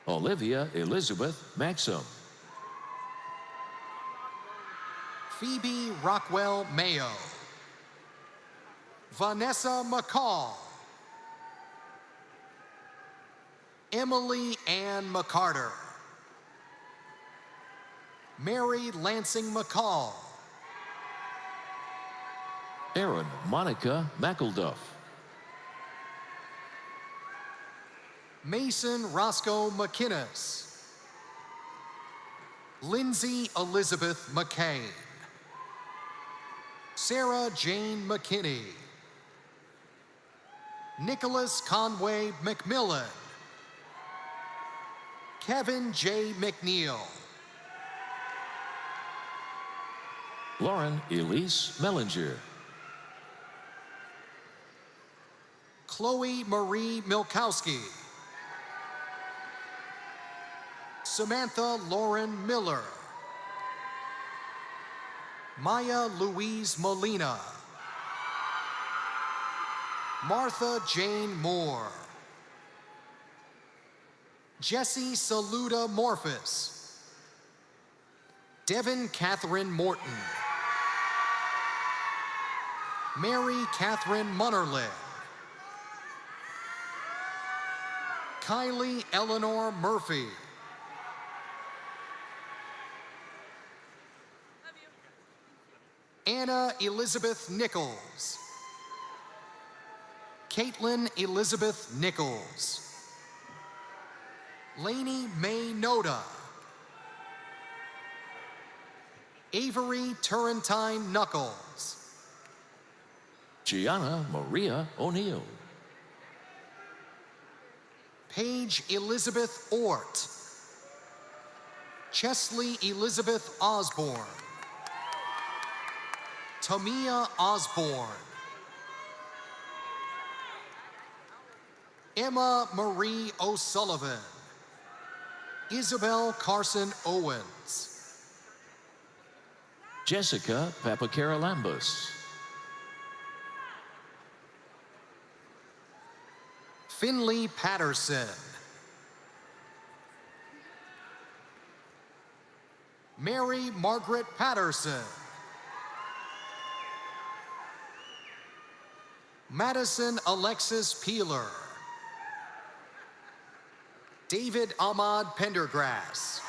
Olivia Elizabeth Maxim, Phoebe Rockwell Mayo, Vanessa McCall, Emily Ann McCarter, Mary Lansing McCall, Erin Monica McElduff, Mason Roscoe McInnes, Lindsay Elizabeth McCain, Sarah Jane McKinney, Nicholas Conway McMillan, Kevin J. McNeil, Lauren Elise Mellinger, Chloe Marie Milkowski, Samantha Lauren Miller, Maya Louise Molina, Martha Jane Moore, Jessie Saluda Morphus, Devin Catherine Morton, Mary Catherine Munnerlin, Kylie Eleanor Murphy, Anna Elizabeth Nichols, Caitlin Elizabeth Nichols, Lainey May Noda, Avery Turrentine Knuckles, Gianna Maria O'Neill, Paige Elizabeth Ort, Chesley Elizabeth Osborne, Tamia Osborne, Emma Marie O'Sullivan, Isabel Carson Owens, Jessica Papacaralambus, Finley Patterson, Mary Margaret Patterson, Madison Alexis Peeler, David Ahmad Pendergrass,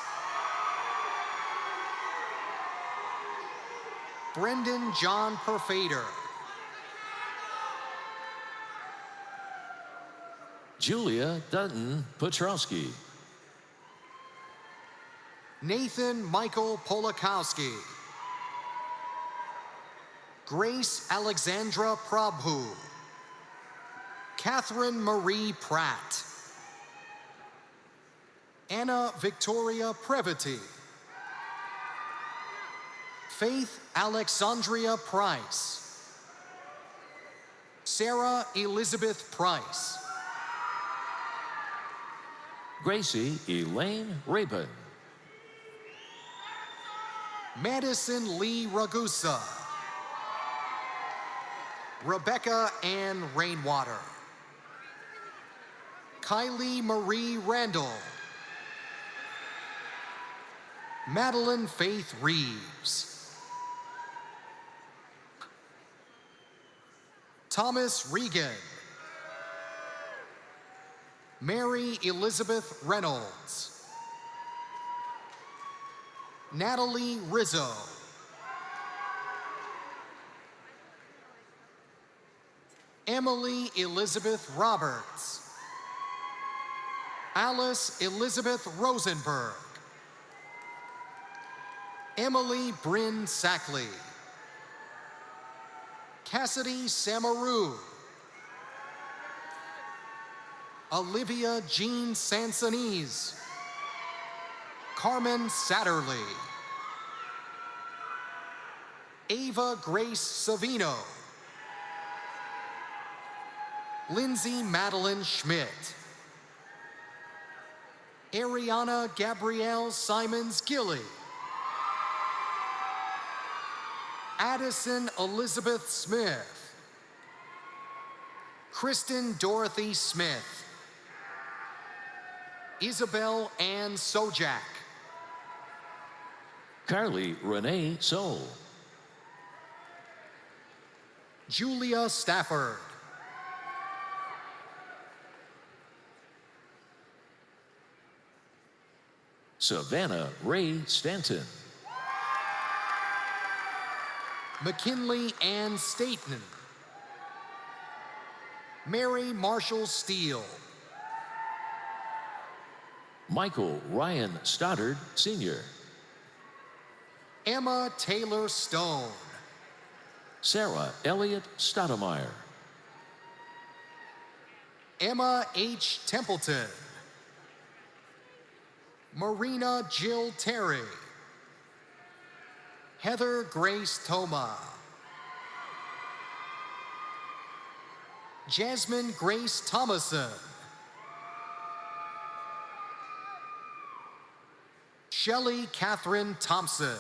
Brendan John Perfader, Julia Dutton Petrowski, Nathan Michael Polakowski, Grace Alexandra Prabhu, Catherine Marie Pratt, Anna Victoria Previty, Faith Alexandria Price. Sarah Elizabeth Price. Gracie Elaine Rabin. Madison Lee Ragusa. Rebecca Ann Rainwater. Kylie Marie Randall. Madeline Faith Reeves. Thomas Regan. Mary Elizabeth Reynolds. Natalie Rizzo. Emily Elizabeth Roberts. Alice Elizabeth Rosenberg. Emily Bryn Sackley. Cassidy Samaru. Olivia Jean Sansonese. Carmen Satterley. Ava Grace Savino. Lindsay Madeline Schmidt. Ariana Gabrielle Simons Gilly. Addison Elizabeth Smith. Kristen Dorothy Smith. Isabel Ann Sojak. Carly Renee Soul. Julia Stafford. Savannah Ray Stanton. McKinley Ann Staten. Mary Marshall Steele. Michael Ryan Stoddard Sr. Emma Taylor Stone. Sarah Elliott Stoudemire. Emma H. Templeton. Marina Jill Terry. Heather Grace Toma. Jasmine Grace Thomason. Shelley Catherine Thompson.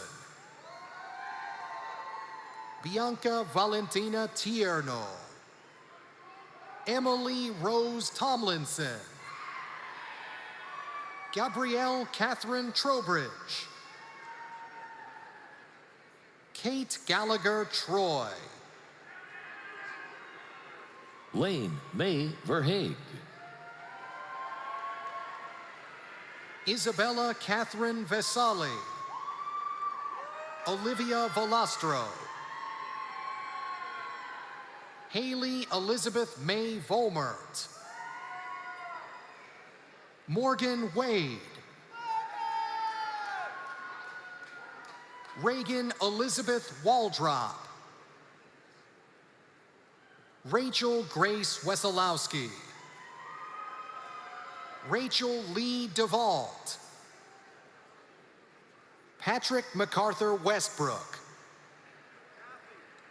Bianca Valentina Tierno. Emily Rose Tomlinson. Gabrielle Catherine Trowbridge. Kate Gallagher Troy. Lane May Verhaeg. Isabella Catherine Vesali. Olivia Velastro. Haley Elizabeth May Volmert. Morgan Wade. Reagan Elizabeth Waldrop. Rachel Grace Wesolowski. Rachel Lee DeVault. Patrick MacArthur Westbrook.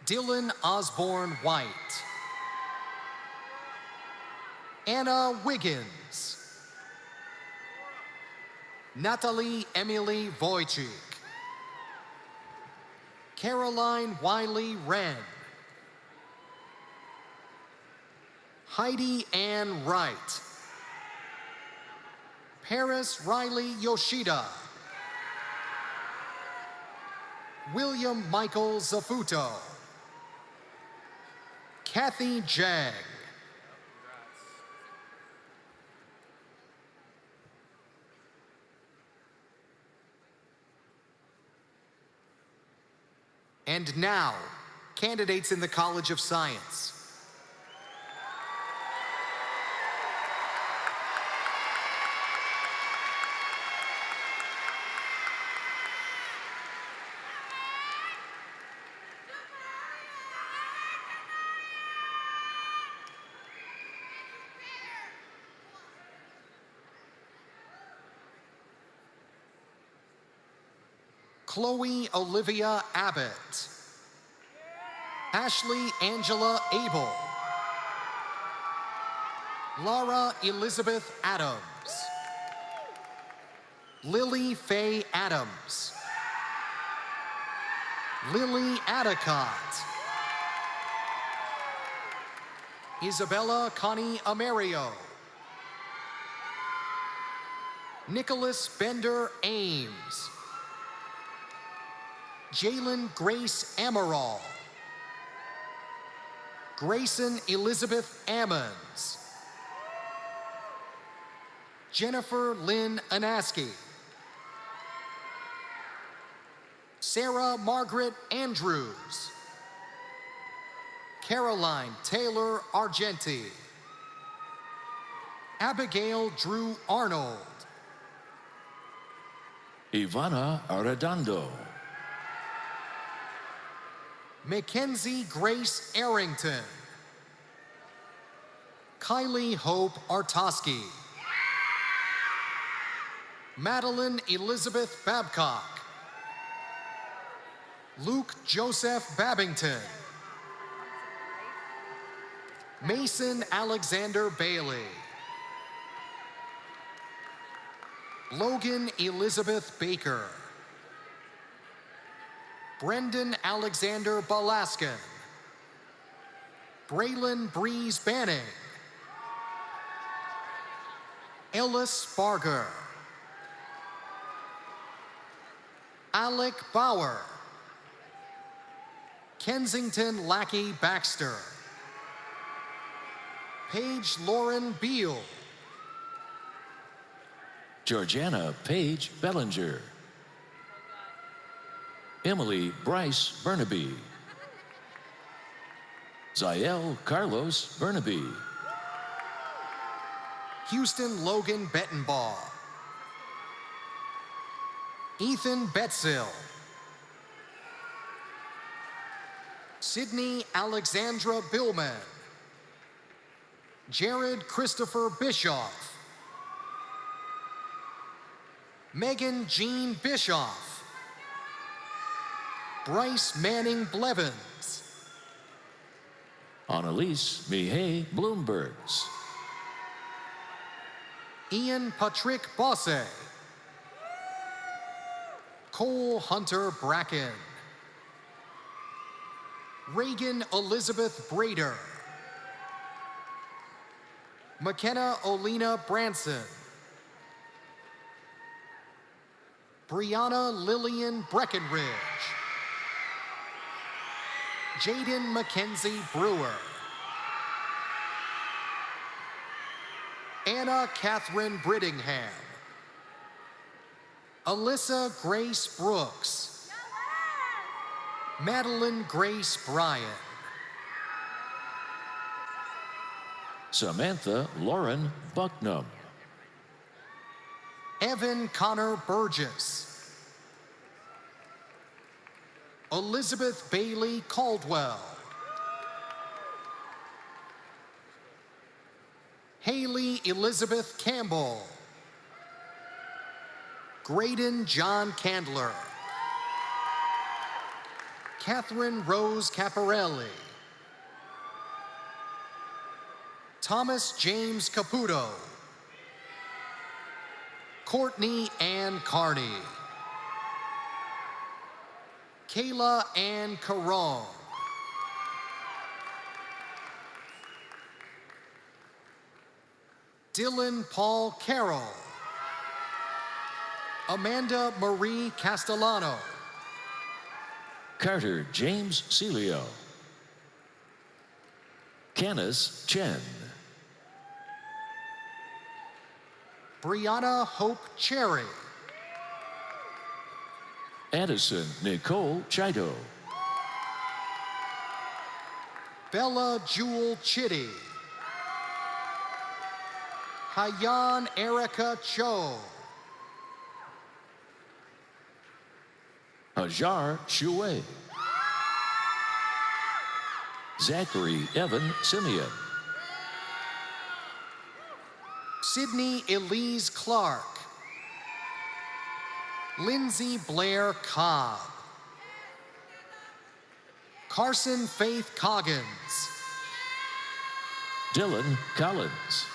Dylan Osborne White. Anna Wiggins. Natalie Emily Wojcik. Caroline Wiley Wren. Heidi Ann Wright. Paris Riley Yoshida. William Michael Zafuto. Kathy Jang. And now, candidates in the College of Science. Chloe Olivia Abbott. Ashley Angela Abel. Laura Elizabeth Adams. Lily Faye Adams. Lily Adicott. Isabella Connie Amerio. Nicholas Bender Ames. Jalen Grace Amaral. Grayson Elizabeth Ammons. Jennifer Lynn Anaski. Sarah Margaret Andrews. Caroline Taylor Argenti. Abigail Drew Arnold. Ivana Arredondo. Mackenzie Grace Arrington. Kylie Hope Artoski. Madeline Elizabeth Babcock. Luke Joseph Babington. Mason Alexander Bailey. Logan Elizabeth Baker. Brendan Alexander Balaskin. Braylon Breeze Banning. Ellis Barger. Alec Bauer. Kensington Lackey Baxter. Paige Lauren Beal. Georgiana Paige Bellinger. Emily Bryce Burnaby. Zael Carlos Burnaby. Houston Logan Bettenbaugh. Ethan Betzel. Sydney Alexandra Billman. Jared Christopher Bischoff. Megan Jean Bischoff. Bryce Manning Blevins. Annalise Mihai Bloombergs. Ian Patrick Bosse. Cole Hunter Bracken. Reagan Elizabeth Brader. McKenna Olina Branson. Brianna Lillian Breckenridge. Jaden Mackenzie Brewer. Anna Catherine Brittingham. Alyssa Grace Brooks. Madeline Grace Bryan. Samantha Lauren Bucknam. Evan Connor Burgess. Elizabeth Bailey Caldwell. Haley Elizabeth Campbell. Graydon John Candler. Catherine Rose Caparelli. Thomas James Caputo. Courtney Ann Carney. Kayla Ann Caron. Dylan Paul Carroll. Amanda Marie Castellano. Carter James Celio. Kenneth Chen. Brianna Hope Cherry. Addison Nicole Chido. Bella Jewel Chitty. Hayan Erica Cho. Hajar Shuei. Zachary Evan Simeon. Sydney Elise Clark. Lindsay Blair Cobb. Carson Faith Coggins. Dylan Collins.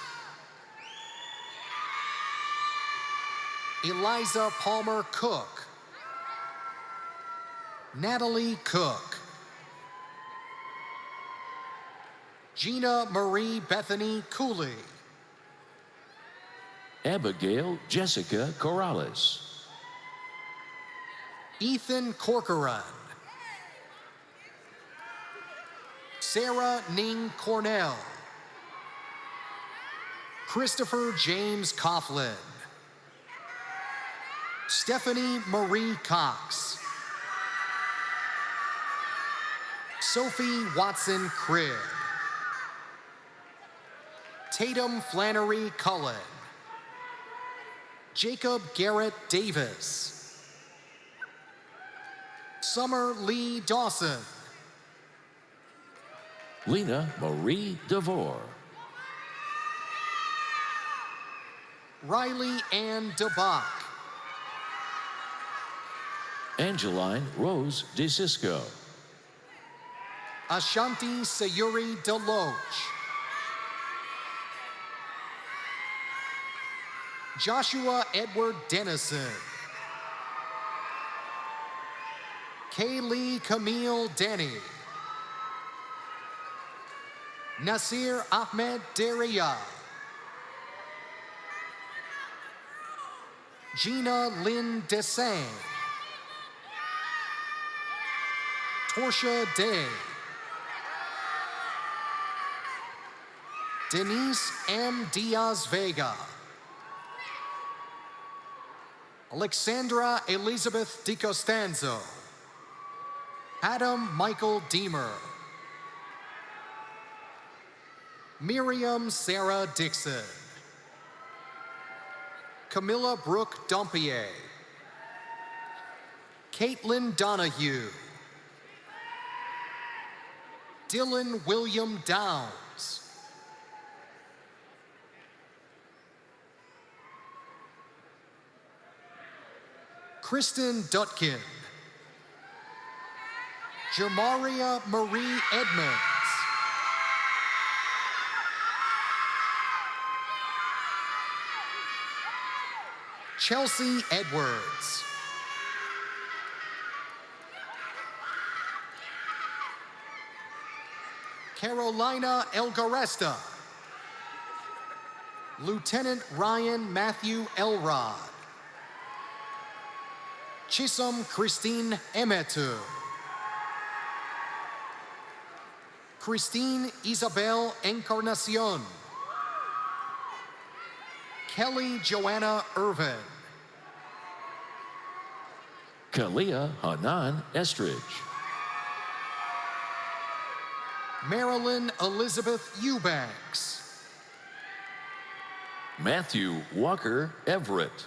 Eliza Palmer Cook. Natalie Cook. Gina Marie Bethany Cooley. Abigail Jessica Corrales. Ethan Corcoran. Sarah Ning Cornell. Christopher James Coughlin. Stephanie Marie Cox. Sophie Watson Cribb. Tatum Flannery Cullen. Jacob Garrett Davis. Summer Lee Dawson. Lena Marie DeVore. Riley Ann DeBach. Angeline Rose DeCisco. Ashanti Sayuri Deloach. Joshua Edward Dennison. Kaylee Camille Denny. Nasir Ahmed Deria. Gina Lynn Desang. Torsia Day. Denise M. Diaz Vega. Alexandra Elizabeth DiCostanzo. Adam Michael Deemer. Miriam Sarah Dixon. Camilla Brooke Dompier. Caitlin Donahue. Dylan William Downs. Kristen Dutkin. Jamaria Marie Edmonds. Chelsea Edwards. Carolina Elgaresta. Lieutenant Ryan Matthew Elrod. Chisholm Christine Emetu. Christine Isabel Encarnacion. Kelly Joanna Irvin. Kalia Hanan Estridge. Marilyn Elizabeth Eubanks. Matthew Walker Everett.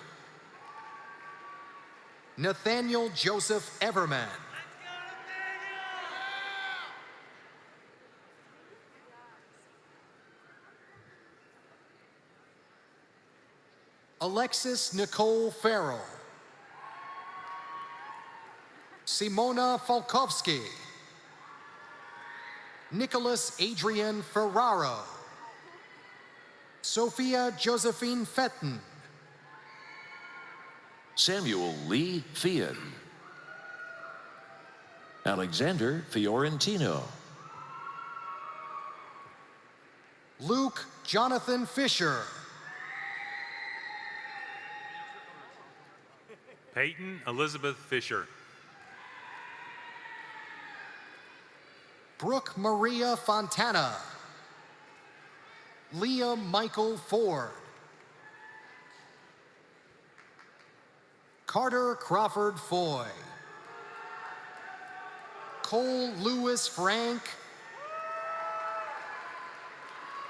Nathaniel Joseph Everman. Alexis Nicole Farrell. Simona Falkowski. Nicholas Adrian Ferraro. Sophia Josephine Fetton. Samuel Lee Fian. Alexander Fiorentino. Luke Jonathan Fisher. Peyton Elizabeth Fisher. Brooke Maria Fontana. Liam Michael Ford. Carter Crawford Foy. Cole Lewis Frank.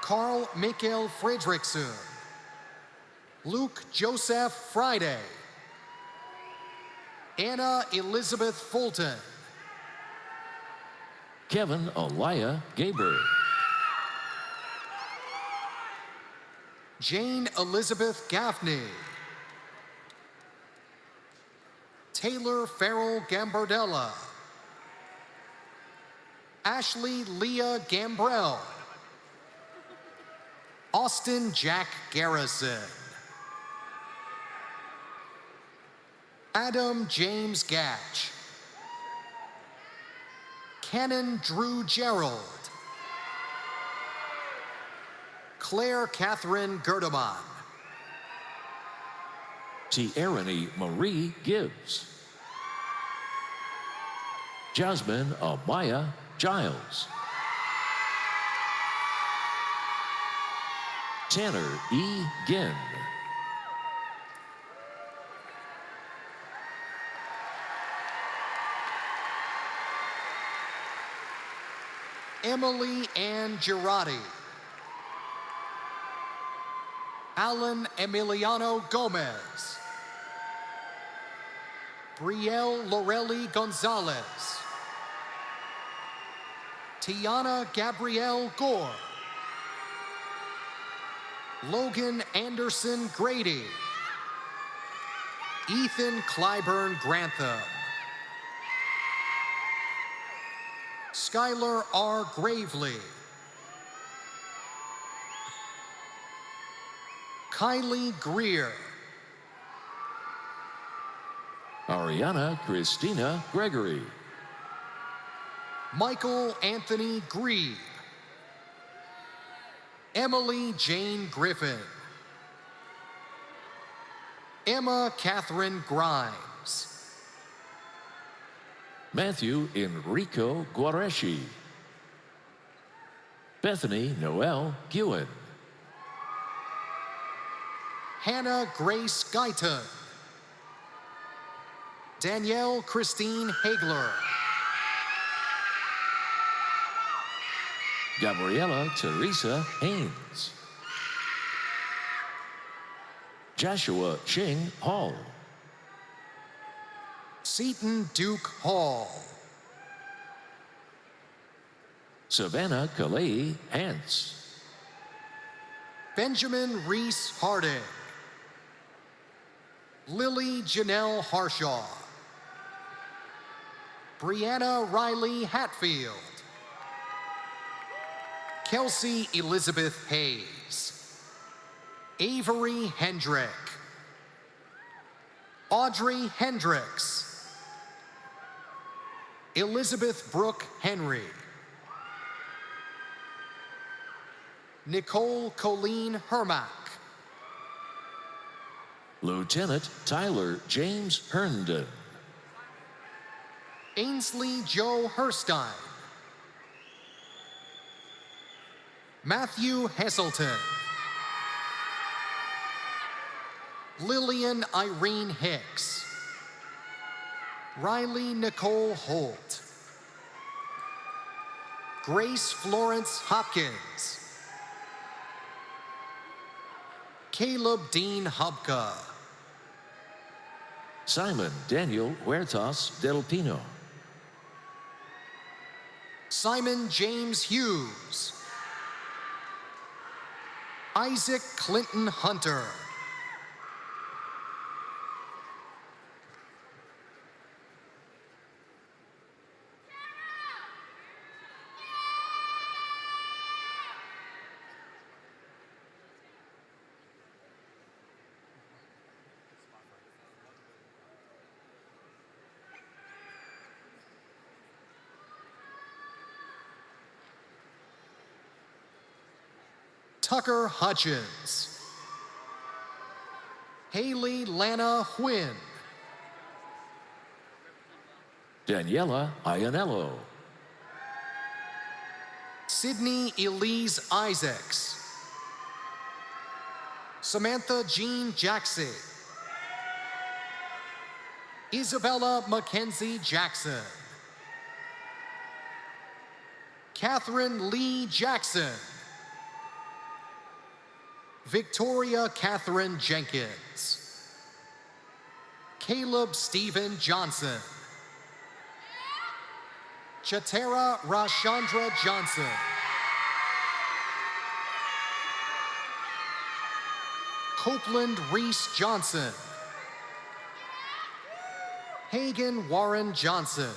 Carl Mikkel Fredrickson. Luke Joseph Friday. Anna Elizabeth Fulton. Kevin Elia Gaber. Jane Elizabeth Gaffney. Taylor Farrell Gambardella, Ashley Leah Gambrell, Austin Jack Garrison, Adam James Gatch, Cannon Drew Gerald, Claire Catherine Gerdeman, Tierney Marie Gibbs, Jasmine Amaya Giles, Tanner E. Ginn, Emily Ann Girardi, Alan Emiliano Gomez, Brielle Lorelli Gonzalez, Tiana Gabrielle Gore, Logan Anderson Grady, Ethan Clyburn Grantham, Skylar R. Gravely, Kylie Greer, Ariana Christina Gregory, Michael Anthony Grieve, Emily Jane Griffin, Emma Catherine Grimes, Matthew Enrico Guareschi, Bethany Noel Guin, Hannah Grace Guyton, Danielle Christine Hagler, Gabriela Teresa Haynes, Joshua Ching Hall, Seton Duke Hall, Savannah Kalei Hance, Benjamin Reese Harding, Lily Janelle Harshaw, Brianna Riley Hatfield, Kelsey Elizabeth Hayes, Avery Hendrick, Audrey Hendricks, Elizabeth Brooke Henry, Nicole Colleen Hermack, Lieutenant Tyler James Herndon, Ainsley Joe Herstein, Matthew Heselton, Lillian Irene Hicks, Riley Nicole Holt, Grace Florence Hopkins, Caleb Dean Hubka, Simon Daniel Huertas Del Pino, Simon James Hughes, Isaac Clinton Hunter, Tucker Hutchins, Haley Lana Huynh, Daniela Ianello, Sydney Elise Isaacs, Samantha Jean Jackson, Isabella Mackenzie Jackson, Catherine Lee Jackson, Victoria Catherine Jenkins, Caleb Stephen Johnson, Chatera Rashandra Johnson, Copeland Reese Johnson, Hagan Warren Johnson.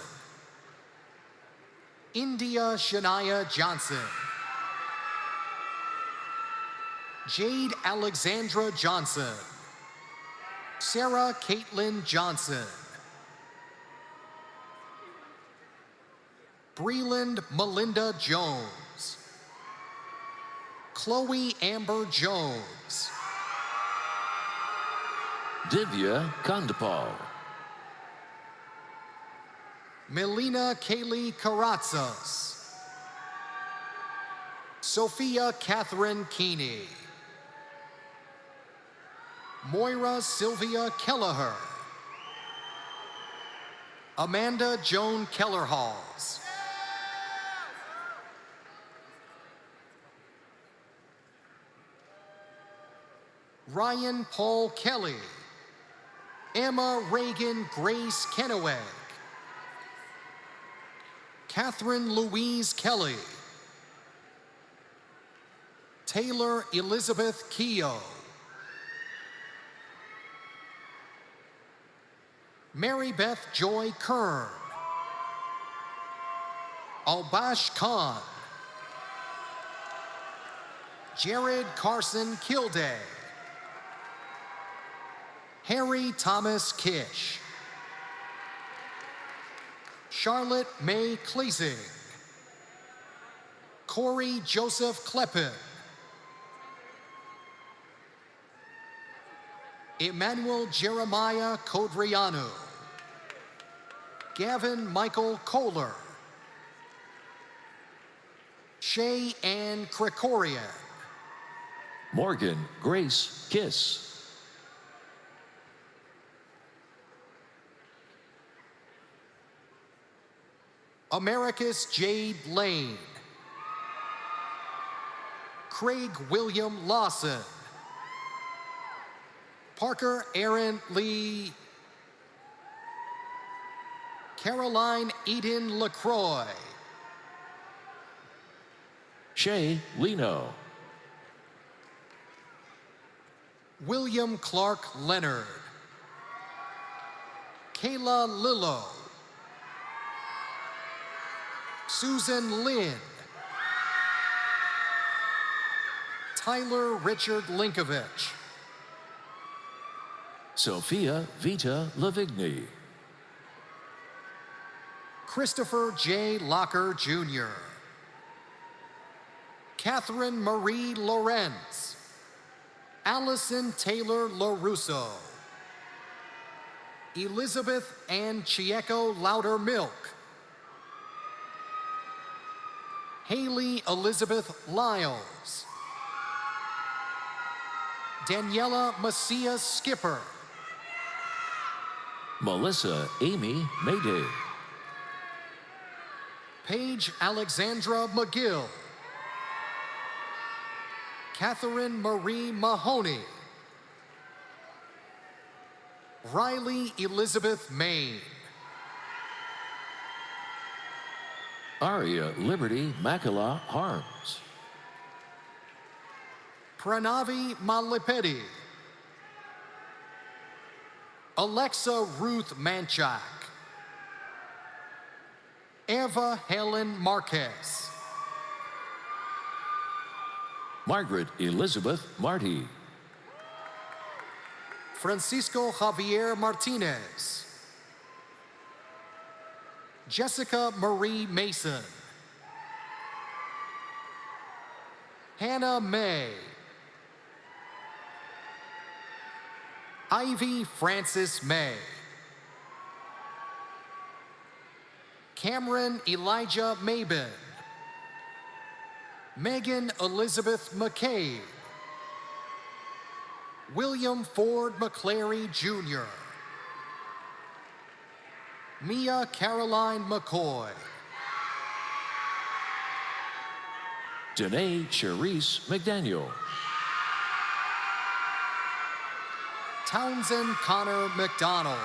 India Shania Johnson. Jade Alexandra Johnson. Sarah Caitlin Johnson. Breland Melinda Jones. Chloe Amber Jones. Divya Kandapal. Melina Kaylee Karatsas. Sophia Catherine Keeney. Moira Sylvia Kelleher. Amanda Joan Kellerhalls. Ryan Paul Kelly. Emma Reagan Grace Kennewick. Catherine Louise Kelly. Taylor Elizabeth Keogh. Mary Beth Joy Kern. Albash Khan. Jared Carson Kilday. Harry Thomas Kish. Charlotte May Cleasing. Corey Joseph Kleppen. Emmanuel Jeremiah Codriano. Gavin Michael Kohler. Shay Ann Krikorian. Morgan Grace Kiss. Americus Jade Lane. Craig William Lawson. Parker Aaron Lee. Caroline Eden LaCroix. Shay Leno. William Clark Leonard. Kayla Lillo. Susan Lynn. Tyler Richard Linkovich. Sophia Vita Lavigny. Christopher J. Locker Jr. Catherine Marie Lorenz. Allison Taylor LaRusso. Elizabeth Ann Chieco Louder Milk. Haley Elizabeth Lyles. Daniela Macias Skipper. Melissa Amy Mayday. Paige Alexandra McGill. Catherine Marie Mahoney. Riley Elizabeth Main. Aria Liberty Makala Harms. Pranavi Malipeti. Alexa Ruth Manchak. Eva Helen Marquez. Margaret Elizabeth Marty. Francisco Javier Martinez. Jessica Marie Mason. Hannah May. Ivy Francis May. Cameron Elijah Mabin. Megan Elizabeth McCabe. William Ford McClary Jr. Mia Caroline McCoy. Danae Cherise McDaniel. Townsend Connor McDonald.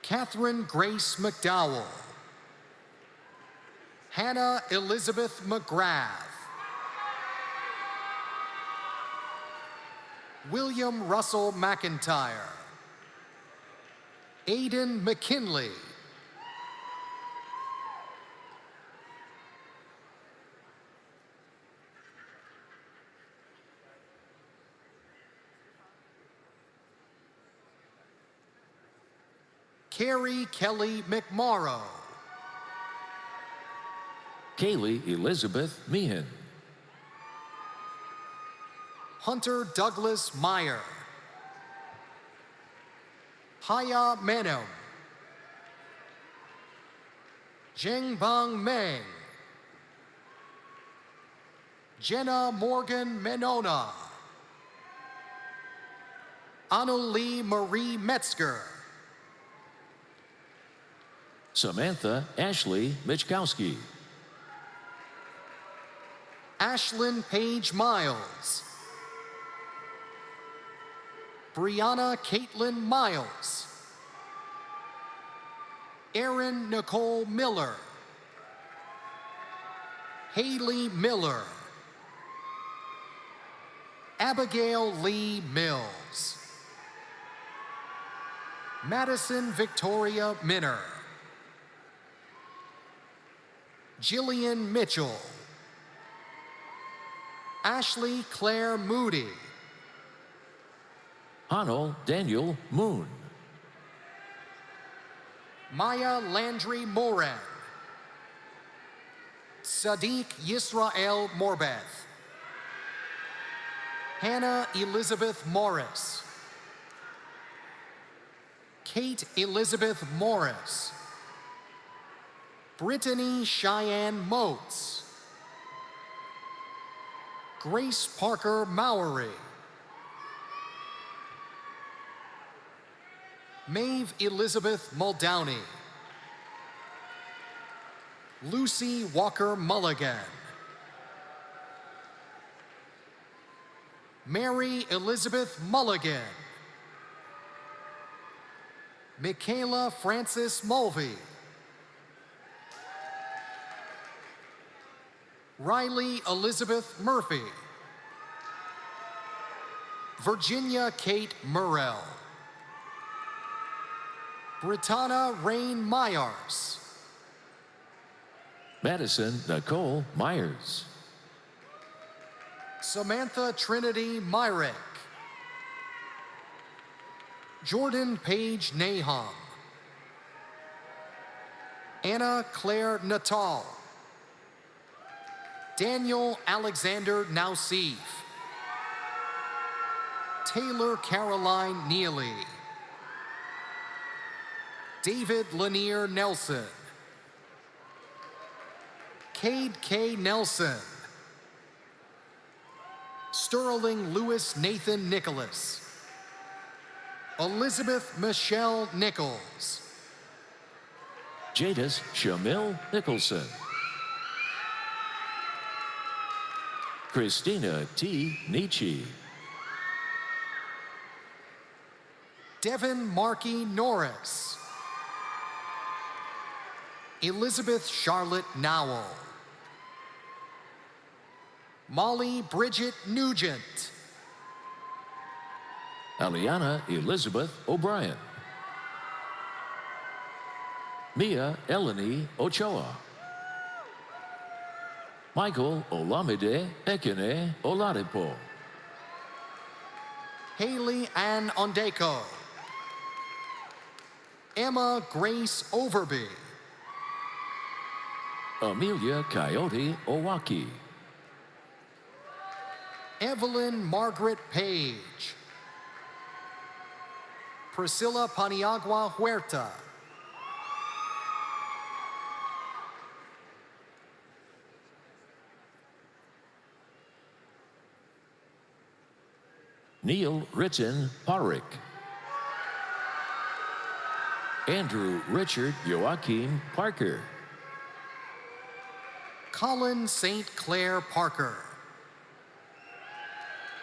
Catherine Grace McDowell. Hannah Elizabeth McGrath. William Russell McIntyre, Aiden McKinley, Carrie Kelly McMorrow, Kaylee Elizabeth Meehan, Hunter Douglas Meyer, Haya Menom, Jengbang Meng, Jenna Morgan Menona, Annalie Marie Metzger, Samantha Ashley Michkowski, Ashlyn Paige Miles, Brianna Caitlin Miles, Erin Nicole Miller, Haley Miller, Abigail Lee Mills, Madison Victoria Minner, Jillian Mitchell, Ashley Claire Moody, Hanno Daniel Moon, Maya Landry Moran, Sadiq Yisrael Morbeth, Hannah Elizabeth Morris, Kate Elizabeth Morris, Brittany Cheyenne Moats, Grace Parker Mowery, Maeve Elizabeth Muldowney, Lucy Walker Mulligan, Mary Elizabeth Mulligan, Michaela Frances Mulvey, Riley Elizabeth Murphy, Virginia Kate Murrell, Britanna Rain Myers, Madison Nicole Myers, Samantha Trinity Myrick, Jordan Paige Nahum, Anna Claire Natal, Daniel Alexander Nausif, Taylor Caroline Neely, David Lanier Nelson, Cade K. Nelson, Sterling Lewis Nathan Nicholas, Elizabeth Michelle Nichols, Jadis Shamil Nicholson, Christina T. Nietzsche, Devin Markey Norris, Elizabeth Charlotte Nowell, Molly Bridget Nugent, Aliana Elizabeth O'Brien, Mia Eleni Ochoa, Michael Olamide Ekene Oladipo, Haley Ann Ondeko, Emma Grace Overby, Amelia Coyote Owaki, Evelyn Margaret Page, Priscilla Paniagua Huerta, Neil Ritton Parrick, Andrew Richard Joaquin Parker, Colin St. Clair Parker,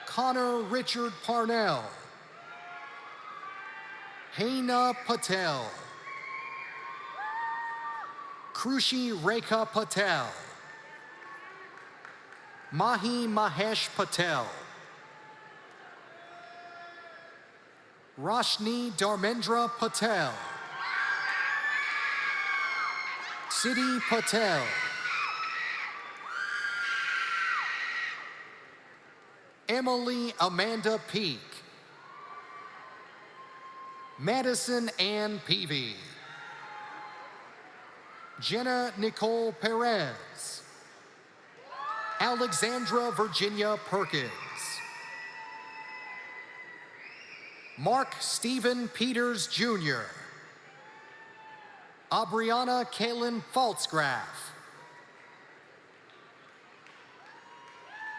Connor Richard Parnell, Haina Patel, Krushi Rekha Patel, Mahi Mahesh Patel, Roshni Dharmendra Patel. Siddhi Patel. Emily Amanda Peak. Madison Ann Peavy. Jenna Nicole Perez. Alexandra Virginia Perkins. Mark Stephen Peters Jr. Abriana Kaylin Faltzgraff.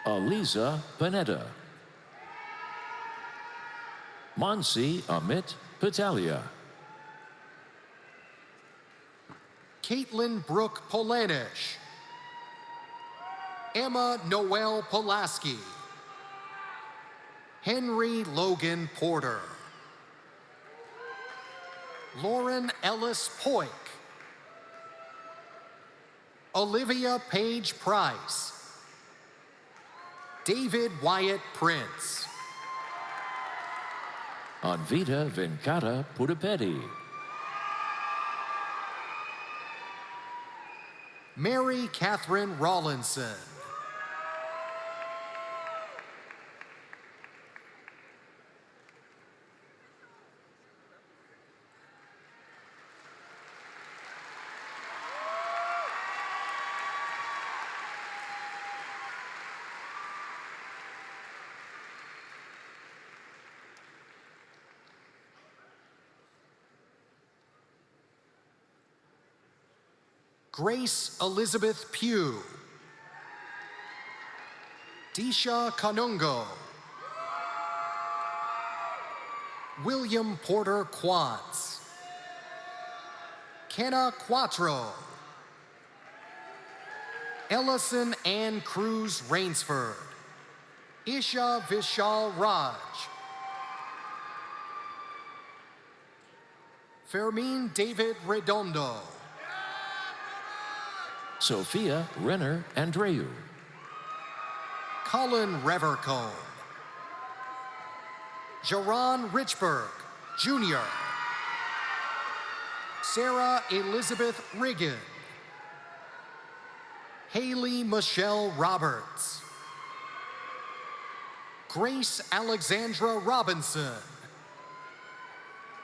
Aliza Panetta. Mansi Amit Patalia. Caitlin Brooke Polanish. Emma Noel Pulaski. Henry Logan Porter. Lauren Ellis Poik. Olivia Page Price. David Wyatt Prince. Anvita Venkata Pudapedi. Mary Catherine Rawlinson. Grace Elizabeth Pugh. Disha Kanungo. William Porter Quantz. Kenna Quattro. Ellison Ann Cruz Rainsford. Isha Vishal Raj. Fermin David Redondo. Sophia Renner Andreu. Colin Revercombe. Jaron Richburg, Jr. Sarah Elizabeth Riggin. Haley Michelle Roberts. Grace Alexandra Robinson.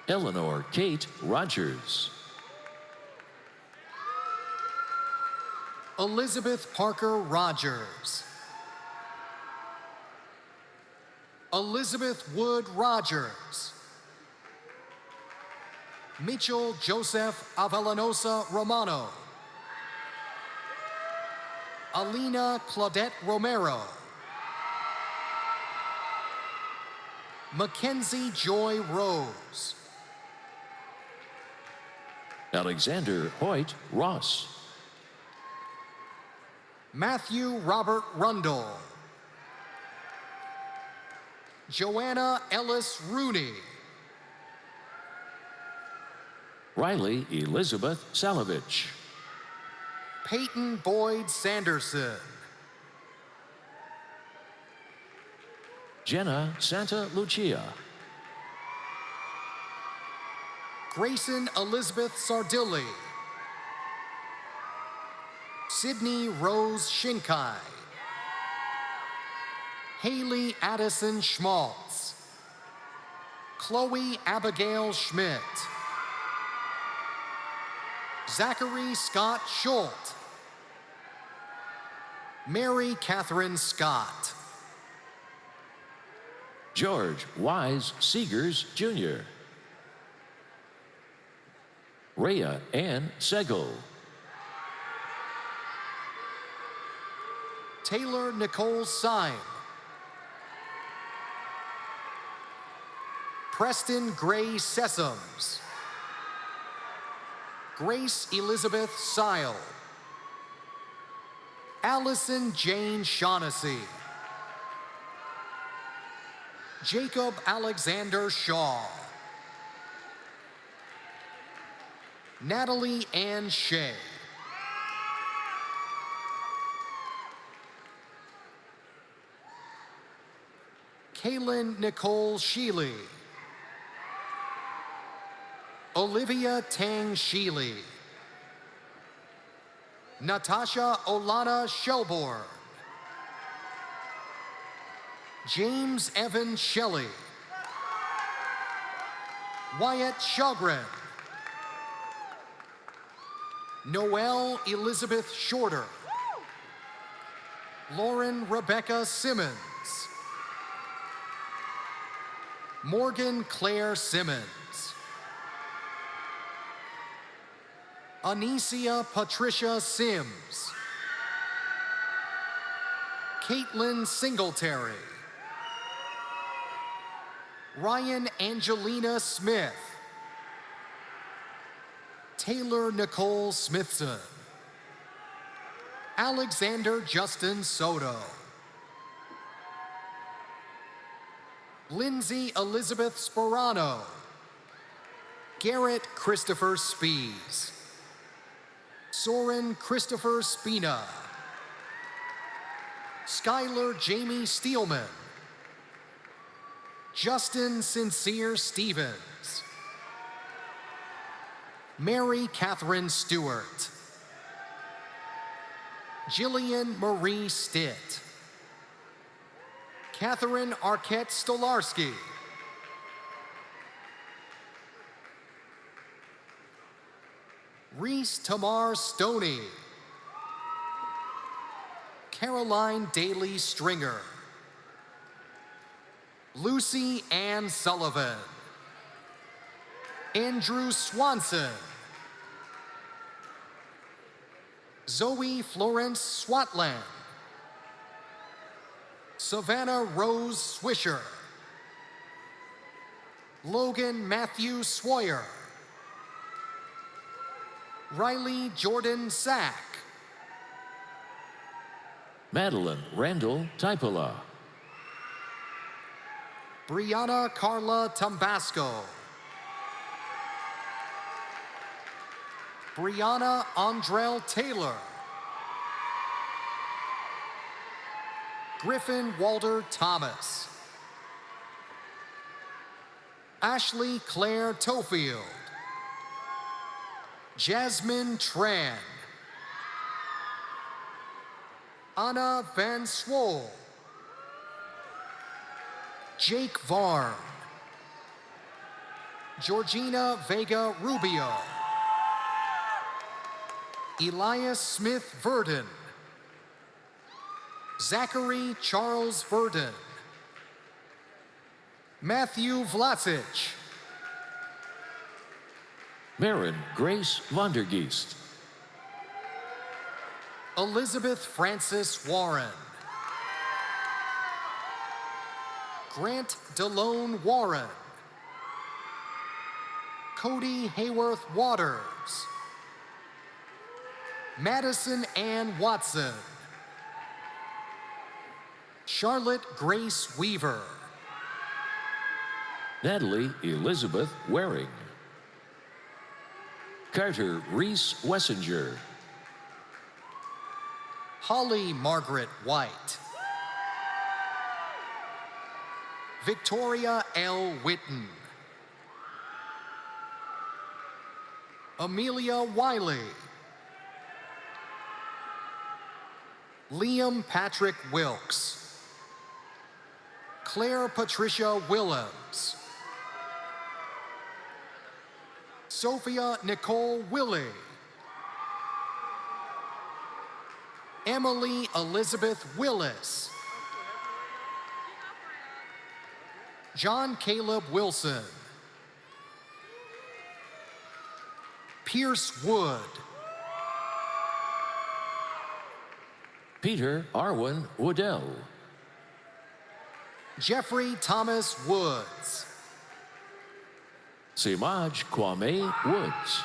Eleanor Kate Rogers. Elizabeth Parker Rogers. Elizabeth Wood Rogers. Mitchell Joseph Avellanosa Romano. Alina Claudette Romero. Mackenzie Joy Rose. Alexander Hoyt Ross. Matthew Robert Rundle. Joanna Ellis Rooney. Riley Elizabeth Salovich. Peyton Boyd Sanderson. Jenna Santa Lucia. Grayson Elizabeth Sardilli. Sydney Rose Shinkai. Haley Addison Schmaltz. Chloe Abigail Schmidt. Zachary Scott Schult. Mary Catherine Scott. George Wise Seegers, Jr. Rhea Ann Segel. Taylor Nicole Syme. Preston Gray Sessoms. Grace Elizabeth Sile. Allison Jane Shaughnessy. Jacob Alexander Shaw. Natalie Ann Shea. Kaylin Nicole Sheely. Olivia Tang Sheely. Natasha Olana Shelbourne. James Evan Shelley. Wyatt Shogren. Noelle Elizabeth Shorter. Lauren Rebecca Simmons. Morgan Claire Simmons. Anicia Patricia Sims. Caitlin Singletary. Ryan Angelina Smith. Taylor Nicole Smithson. Alexander Justin Soto. Lindsay Elizabeth Sperano. Garrett Christopher Spees. Soren Christopher Spina. Skylar Jamie Steelman. Justin Sincere Stevens. Mary Catherine Stewart. Jillian Marie Stitt. Catherine Arquette Stolarski. Reese Tamar Stoney. Caroline Daly Stringer. Lucy Ann Sullivan. Andrew Swanson. Zoe Florence Swatland. Savannah Rose Swisher. Logan Matthew Swoyer. Riley Jordan Sack. Madeline Randall Typala. Brianna Carla Tambasco. Brianna Andrell Taylor. Griffin Walter Thomas. Ashley Claire Tofield. Jasmine Tran. Anna Van Swol. Jake Varn. Georgina Vega Rubio. Elias Smith Verdon. Zachary Charles Verdon. Matthew Vlasic. Maren Grace Vondergeest. Elizabeth Francis Warren. Grant DeLone Warren. Cody Hayworth Waters. Madison Ann Watson. Charlotte Grace Weaver. Natalie Elizabeth Waring. Carter Reese Wessinger. Holly Margaret White. Victoria L. Witten. Amelia Wiley. Liam Patrick Wilkes. Claire Patricia Willems. Sophia Nicole Willie. Emily Elizabeth Willis. John Caleb Wilson. Pierce Wood. Peter Arwen Woodell. Jeffrey Thomas Woods. Simaj Kwame Woods.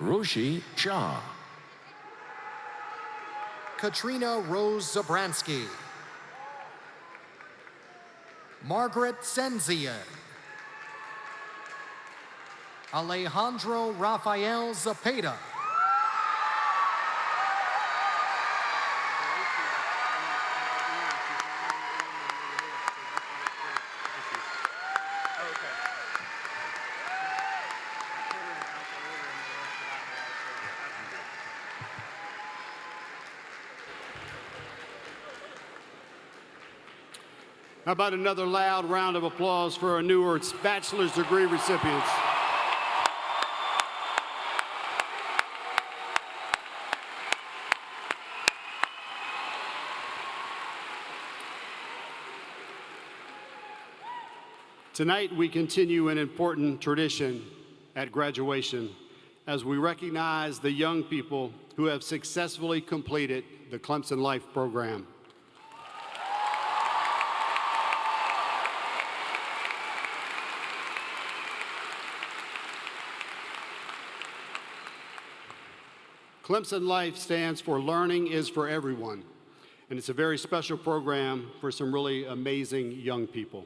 Rushi Shah. Katrina Rose Zabransky. Margaret Senzian. Alejandro Rafael Zapata. How about another loud round of applause for our newer bachelor's degree recipients? Tonight, we continue an important tradition at graduation as we recognize the young people who have successfully completed the Clemson Life program. Clemson Life stands for Learning is for Everyone, and it's a very special program for some really amazing young people.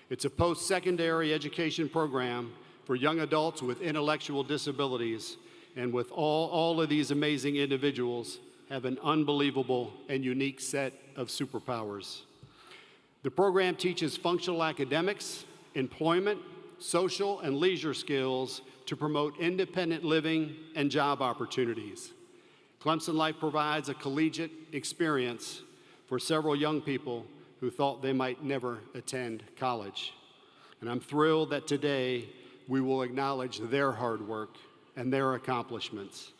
It's a post-secondary education program for young adults with intellectual disabilities, and with all of these amazing individuals have an unbelievable and unique set of superpowers. The program teaches functional academics, employment, social and leisure skills to promote independent living and job opportunities. Clemson Life provides a collegiate experience for several young people who thought they might never attend college. And I'm thrilled that today we will acknowledge their hard work and their accomplishments.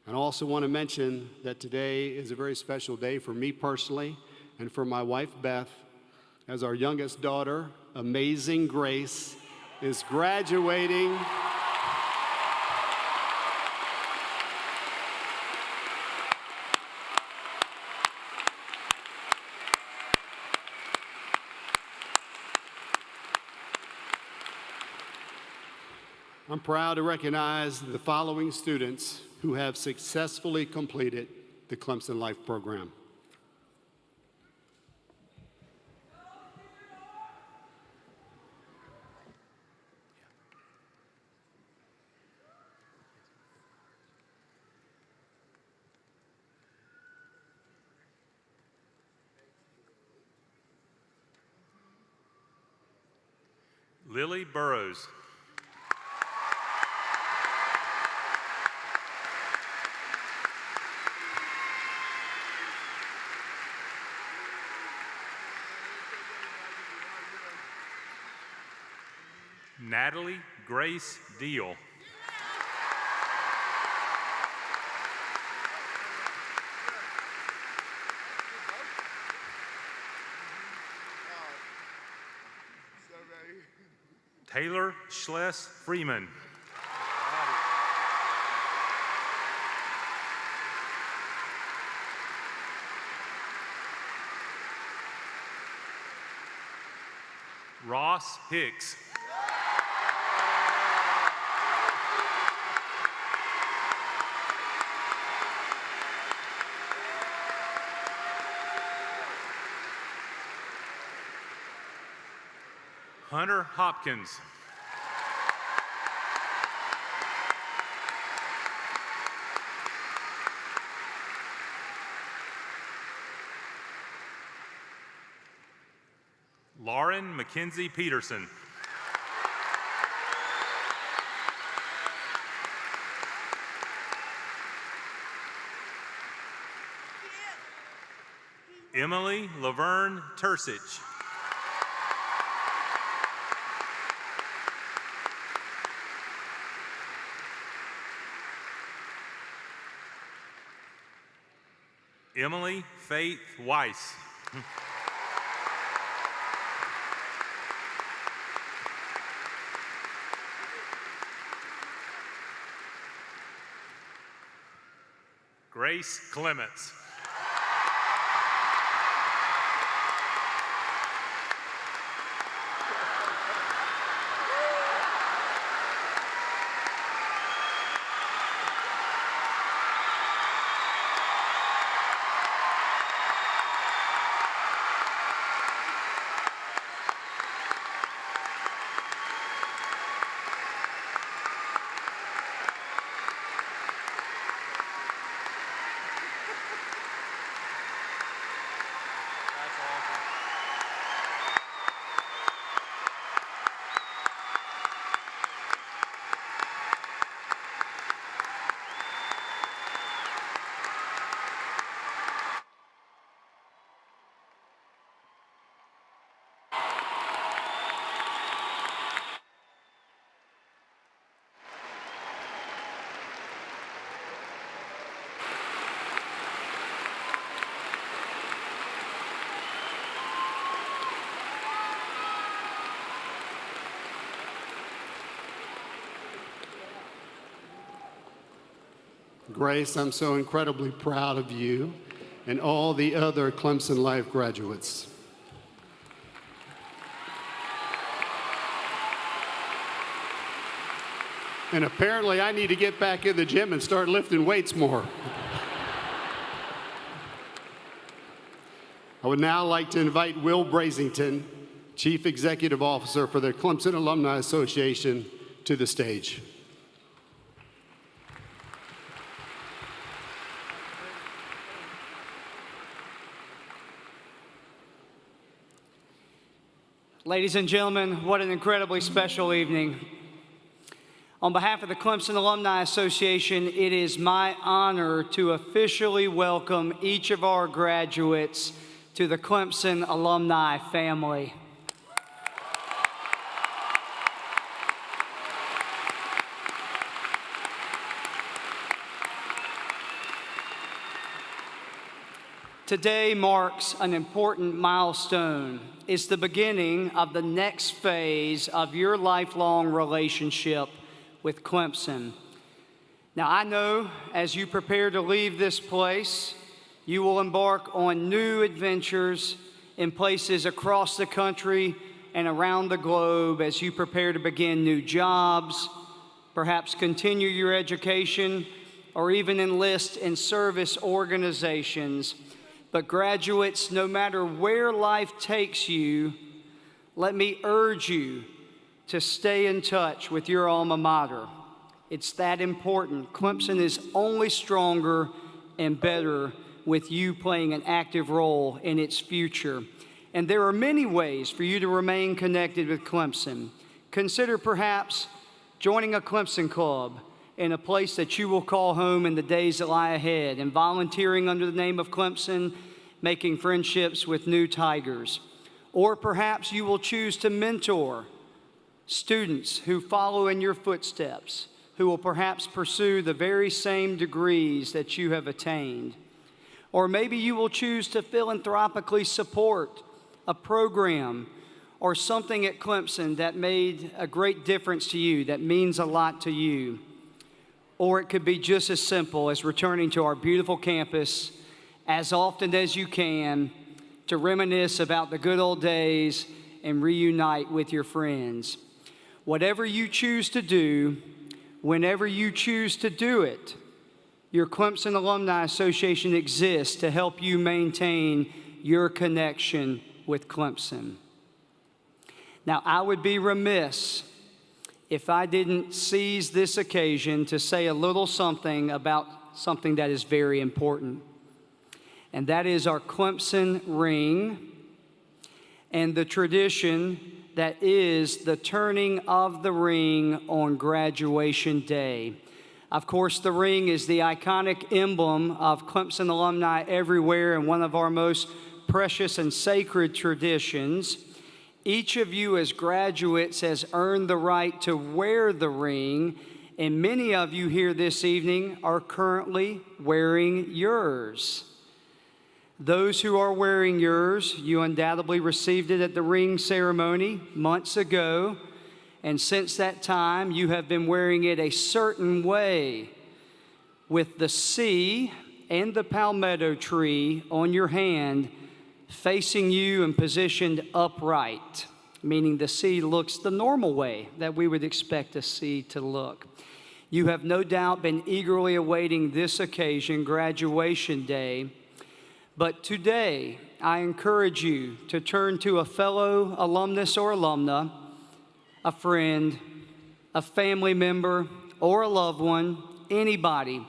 And I also want to mention that today is a very special day for me personally and for my wife, Beth, as our youngest daughter, Amazing Grace, is graduating. I'm proud to recognize the following students who have successfully completed the Clemson Life program. Lily Burrows. Natalie Grace Deal. Taylor Schless Freeman. Ross Hicks. Hunter Hopkins. Lauren Mackenzie Peterson. Emily Laverne Tursich. Emily Faith Weiss. Grace Clements. Grace, I'm so incredibly proud of you and all the other Clemson Life graduates. And apparently I need to get back in the gym and start lifting weights more. I would now like to invite Will Brazington, Chief Executive Officer for the Clemson Alumni Association, to the stage. Ladies and gentlemen, what an incredibly special evening. On behalf of the Clemson Alumni Association, it is my honor to officially welcome each of our graduates to the Clemson alumni family. Today marks an important milestone. It's the beginning of the next phase of your lifelong relationship with Clemson. Now, I know as you prepare to leave this place, you will embark on new adventures in places across the country and around the globe as you prepare to begin new jobs, perhaps continue your education, or even enlist in service organizations. But graduates, no matter where life takes you, let me urge you to stay in touch with your alma mater. It's that important. Clemson is only stronger and better with you playing an active role in its future. And there are many ways for you to remain connected with Clemson. Consider perhaps joining a Clemson club in a place that you will call home in the days that lie ahead, and volunteering under the name of Clemson, making friendships with new Tigers. Or perhaps you will choose to mentor students who follow in your footsteps, who will perhaps pursue the very same degrees that you have attained. Or maybe you will choose to philanthropically support a program or something at Clemson that made a great difference to you, that means a lot to you. Or it could be just as simple as returning to our beautiful campus as often as you can to reminisce about the good old days and reunite with your friends. Whatever you choose to do, whenever you choose to do it, your Clemson Alumni Association exists to help you maintain your connection with Clemson. Now, I would be remiss if I didn't seize this occasion to say a little something about something that is very important. And that is our Clemson ring and the tradition that is the turning of the ring on graduation day. Of course, the ring is the iconic emblem of Clemson alumni everywhere and one of our most precious and sacred traditions. Each of you as graduates has earned the right to wear the ring, and many of you here this evening are currently wearing yours. Those who are wearing yours, you undoubtedly received it at the ring ceremony months ago, and since that time, you have been wearing it a certain way, with the C and the palmetto tree on your hand facing you and positioned upright, meaning the C looks the normal way that we would expect a C to look. You have no doubt been eagerly awaiting this occasion, graduation day. But today, I encourage you to turn to a fellow alumnus or alumna, a friend, a family member, or a loved one, anybody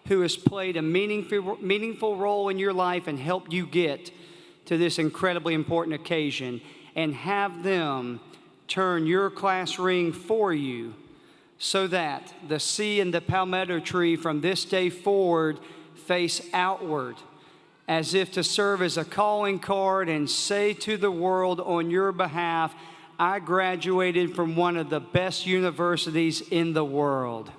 who has played a meaningful role in your life and helped you get to this incredibly important occasion, and have them turn your class ring for you so that the C and the palmetto tree from this day forward face outward, as if to serve as a calling card and say to the world on your behalf, I graduated from one of the best universities in the world.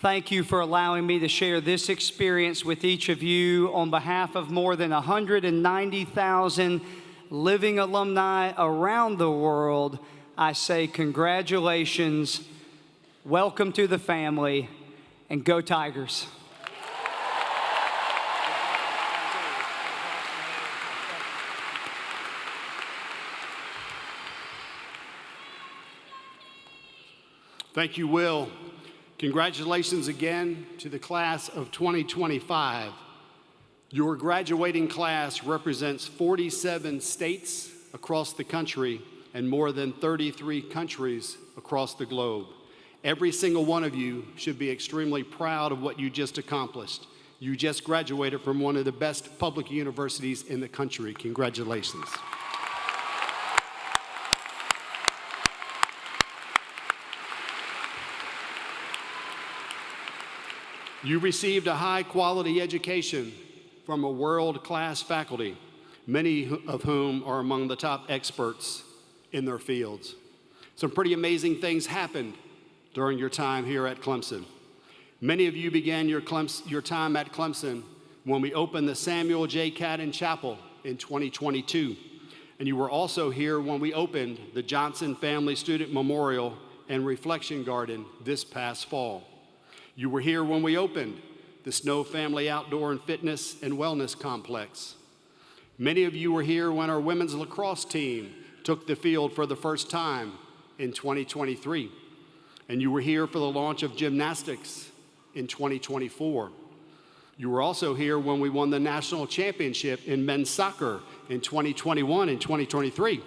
Thank you for allowing me to share this experience with each of you. On behalf of more than 190,000 living alumni around the world, I say congratulations, welcome to the family, and go Tigers. Thank you, Will. Congratulations again to the class of 2025. Your graduating class represents 47 states across the country and more than 33 countries across the globe. Every single one of you should be extremely proud of what you just accomplished. You just graduated from one of the best public universities in the country. Congratulations. You received a high-quality education from a world-class faculty, many of whom are among the top experts in their fields. Some pretty amazing things happened during your time here at Clemson. Many of you began your time at Clemson when we opened the Samuel J. Cadden Chapel in 2022. And you were also here when we opened the Johnson Family Student Memorial and Reflection Garden this past fall. You were here when we opened the Snow Family Outdoor and Fitness and Wellness Complex. Many of you were here when our women's lacrosse team took the field for the first time in 2023. And you were here for the launch of gymnastics in 2024. You were also here when we won the national championship in men's soccer in 2021 and 2023.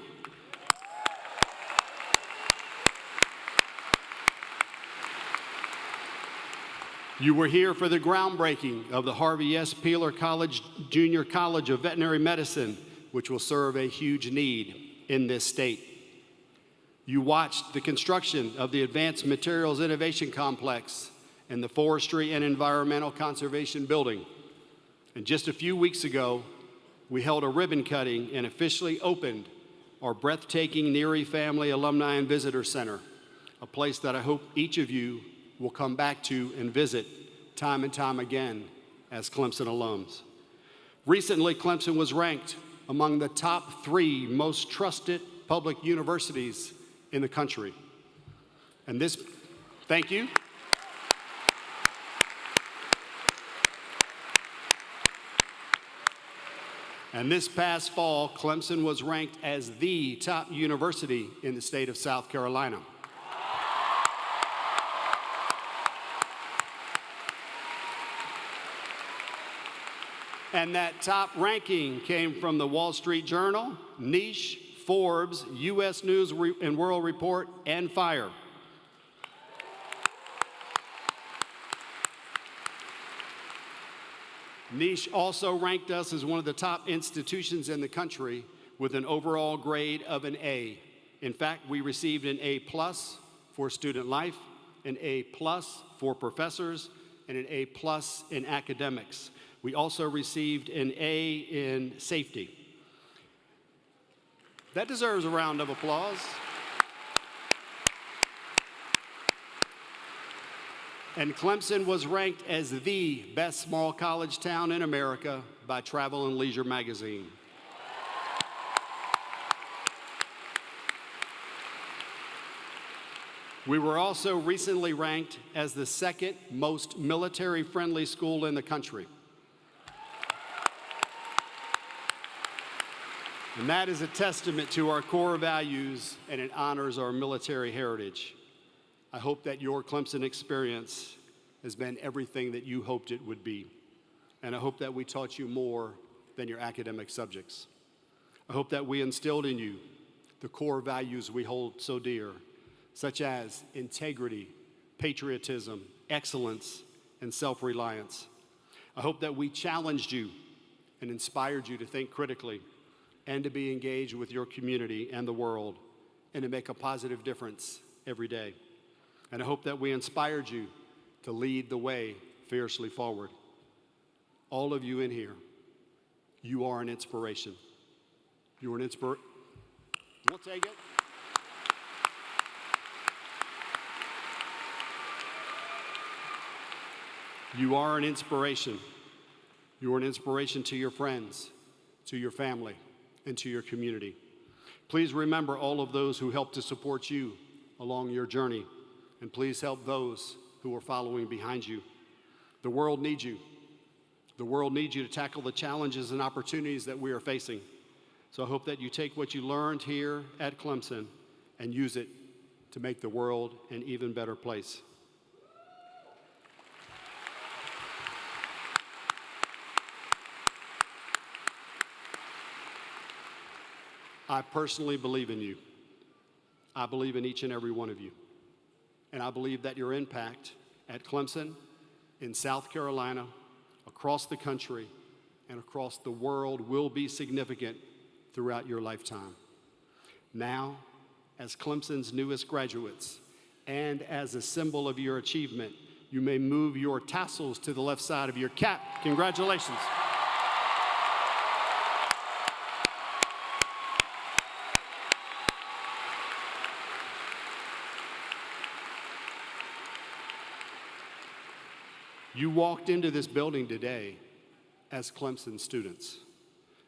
You were here for the groundbreaking of the Harvey S. Peeler College Junior College of Veterinary Medicine, which will serve a huge need in this state. You watched the construction of the Advanced Materials Innovation Complex and the Forestry and Environmental Conservation Building. And just a few weeks ago, we held a ribbon cutting and officially opened our breathtaking Neary Family Alumni and Visitor Center, a place that I hope each of you will come back to and visit time and time again as Clemson alums. Recently, Clemson was ranked among the top 3 most trusted public universities in the country. And this, thank you. And this past fall, Clemson was ranked as the top university in the state of South Carolina. And that top ranking came from the Wall Street Journal, Niche, Forbes, U.S. News and World Report, and FIRE. Niche also ranked us as one of the top institutions in the country with an overall grade of an A. In fact, we received an A+ for student life, an A+ for professors, and an A+ in academics. We also received an A in safety. That deserves a round of applause. And Clemson was ranked as the best small college town in America by Travel and Leisure magazine. We were also recently ranked as the 2nd most military-friendly school in the country. And that is a testament to our core values, and it honors our military heritage. I hope that your Clemson experience has been everything that you hoped it would be. And I hope that we taught you more than your academic subjects. I hope that we instilled in you the core values we hold so dear, such as integrity, patriotism, excellence, and self-reliance. I hope that we challenged you and inspired you to think critically and to be engaged with your community and the world and to make a positive difference every day. And I hope that we inspired you to lead the way fiercely forward. All of you in here, you are an inspiration. You are an inspiration. We'll take it. You are an inspiration. You are an inspiration to your friends, to your family, and to your community. Please remember all of those who helped to support you along your journey, and please help those who are following behind you. The world needs you. The world needs you to tackle the challenges and opportunities that we are facing. So I hope that you take what you learned here at Clemson and use it to make the world an even better place. I personally believe in you. I believe in each and every one of you. And I believe that your impact at Clemson, in South Carolina, across the country, and across the world will be significant throughout your lifetime. Now, as Clemson's newest graduates, and as a symbol of your achievement, you may move your tassels to the left side of your cap. Congratulations. You walked into this building today as Clemson students.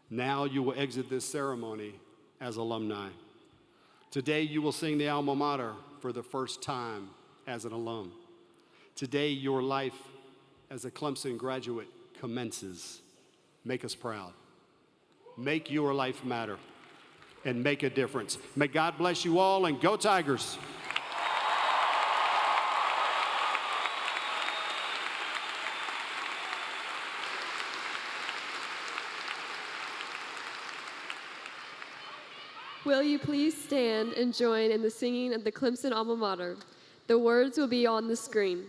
Now you will exit this ceremony as alumni. Today you will sing the alma mater for the first time as an alum. Today your life as a Clemson graduate commences. Make us proud. Make your life matter and make a difference. May God bless you all, and go Tigers. Will you please stand and join in the singing of the Clemson alma mater? The words will be on the screen.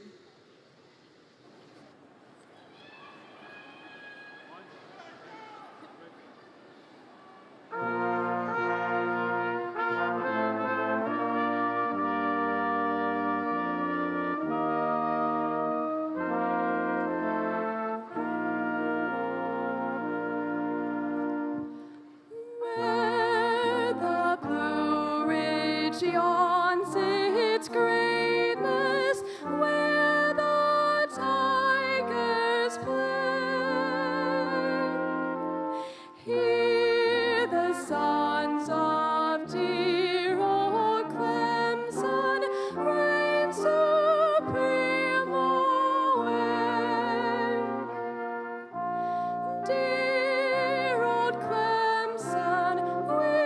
Where the Blue Ridge yawns its greatness, where the tigers play, here the sons of dear old Clemson reign supreme away. Dear old Clemson, we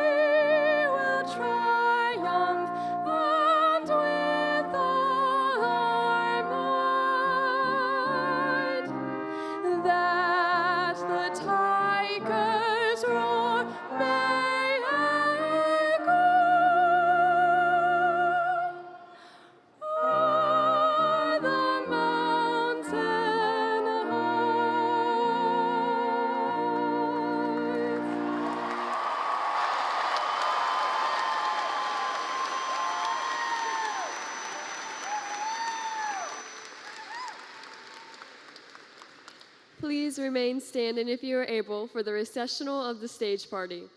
will triumph, and with all our might, that the tigers' roar may echo o'er the mountain Please remain standing if you are able for the recessional of the stage party.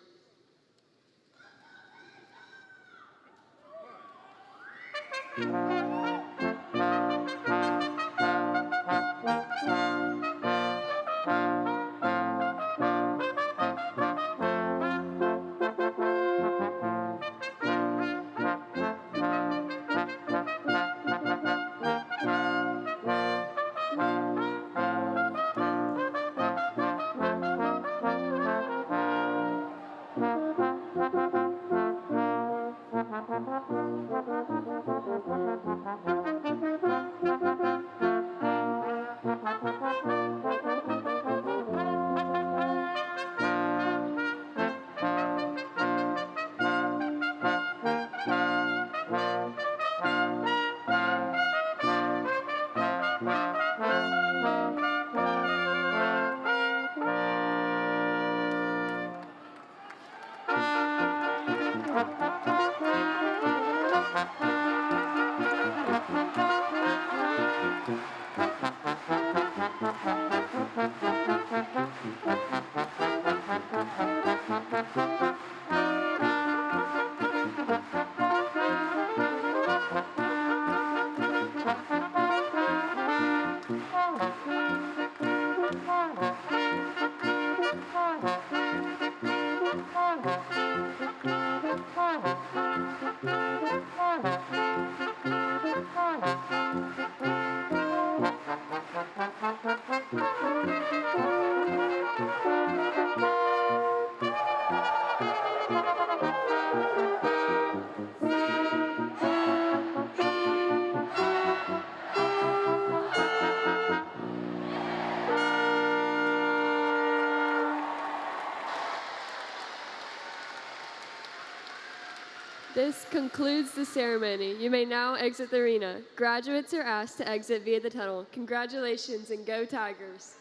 This concludes the ceremony. You may now exit the arena. Graduates are asked to exit via the tunnel. Congratulations and go Tigers!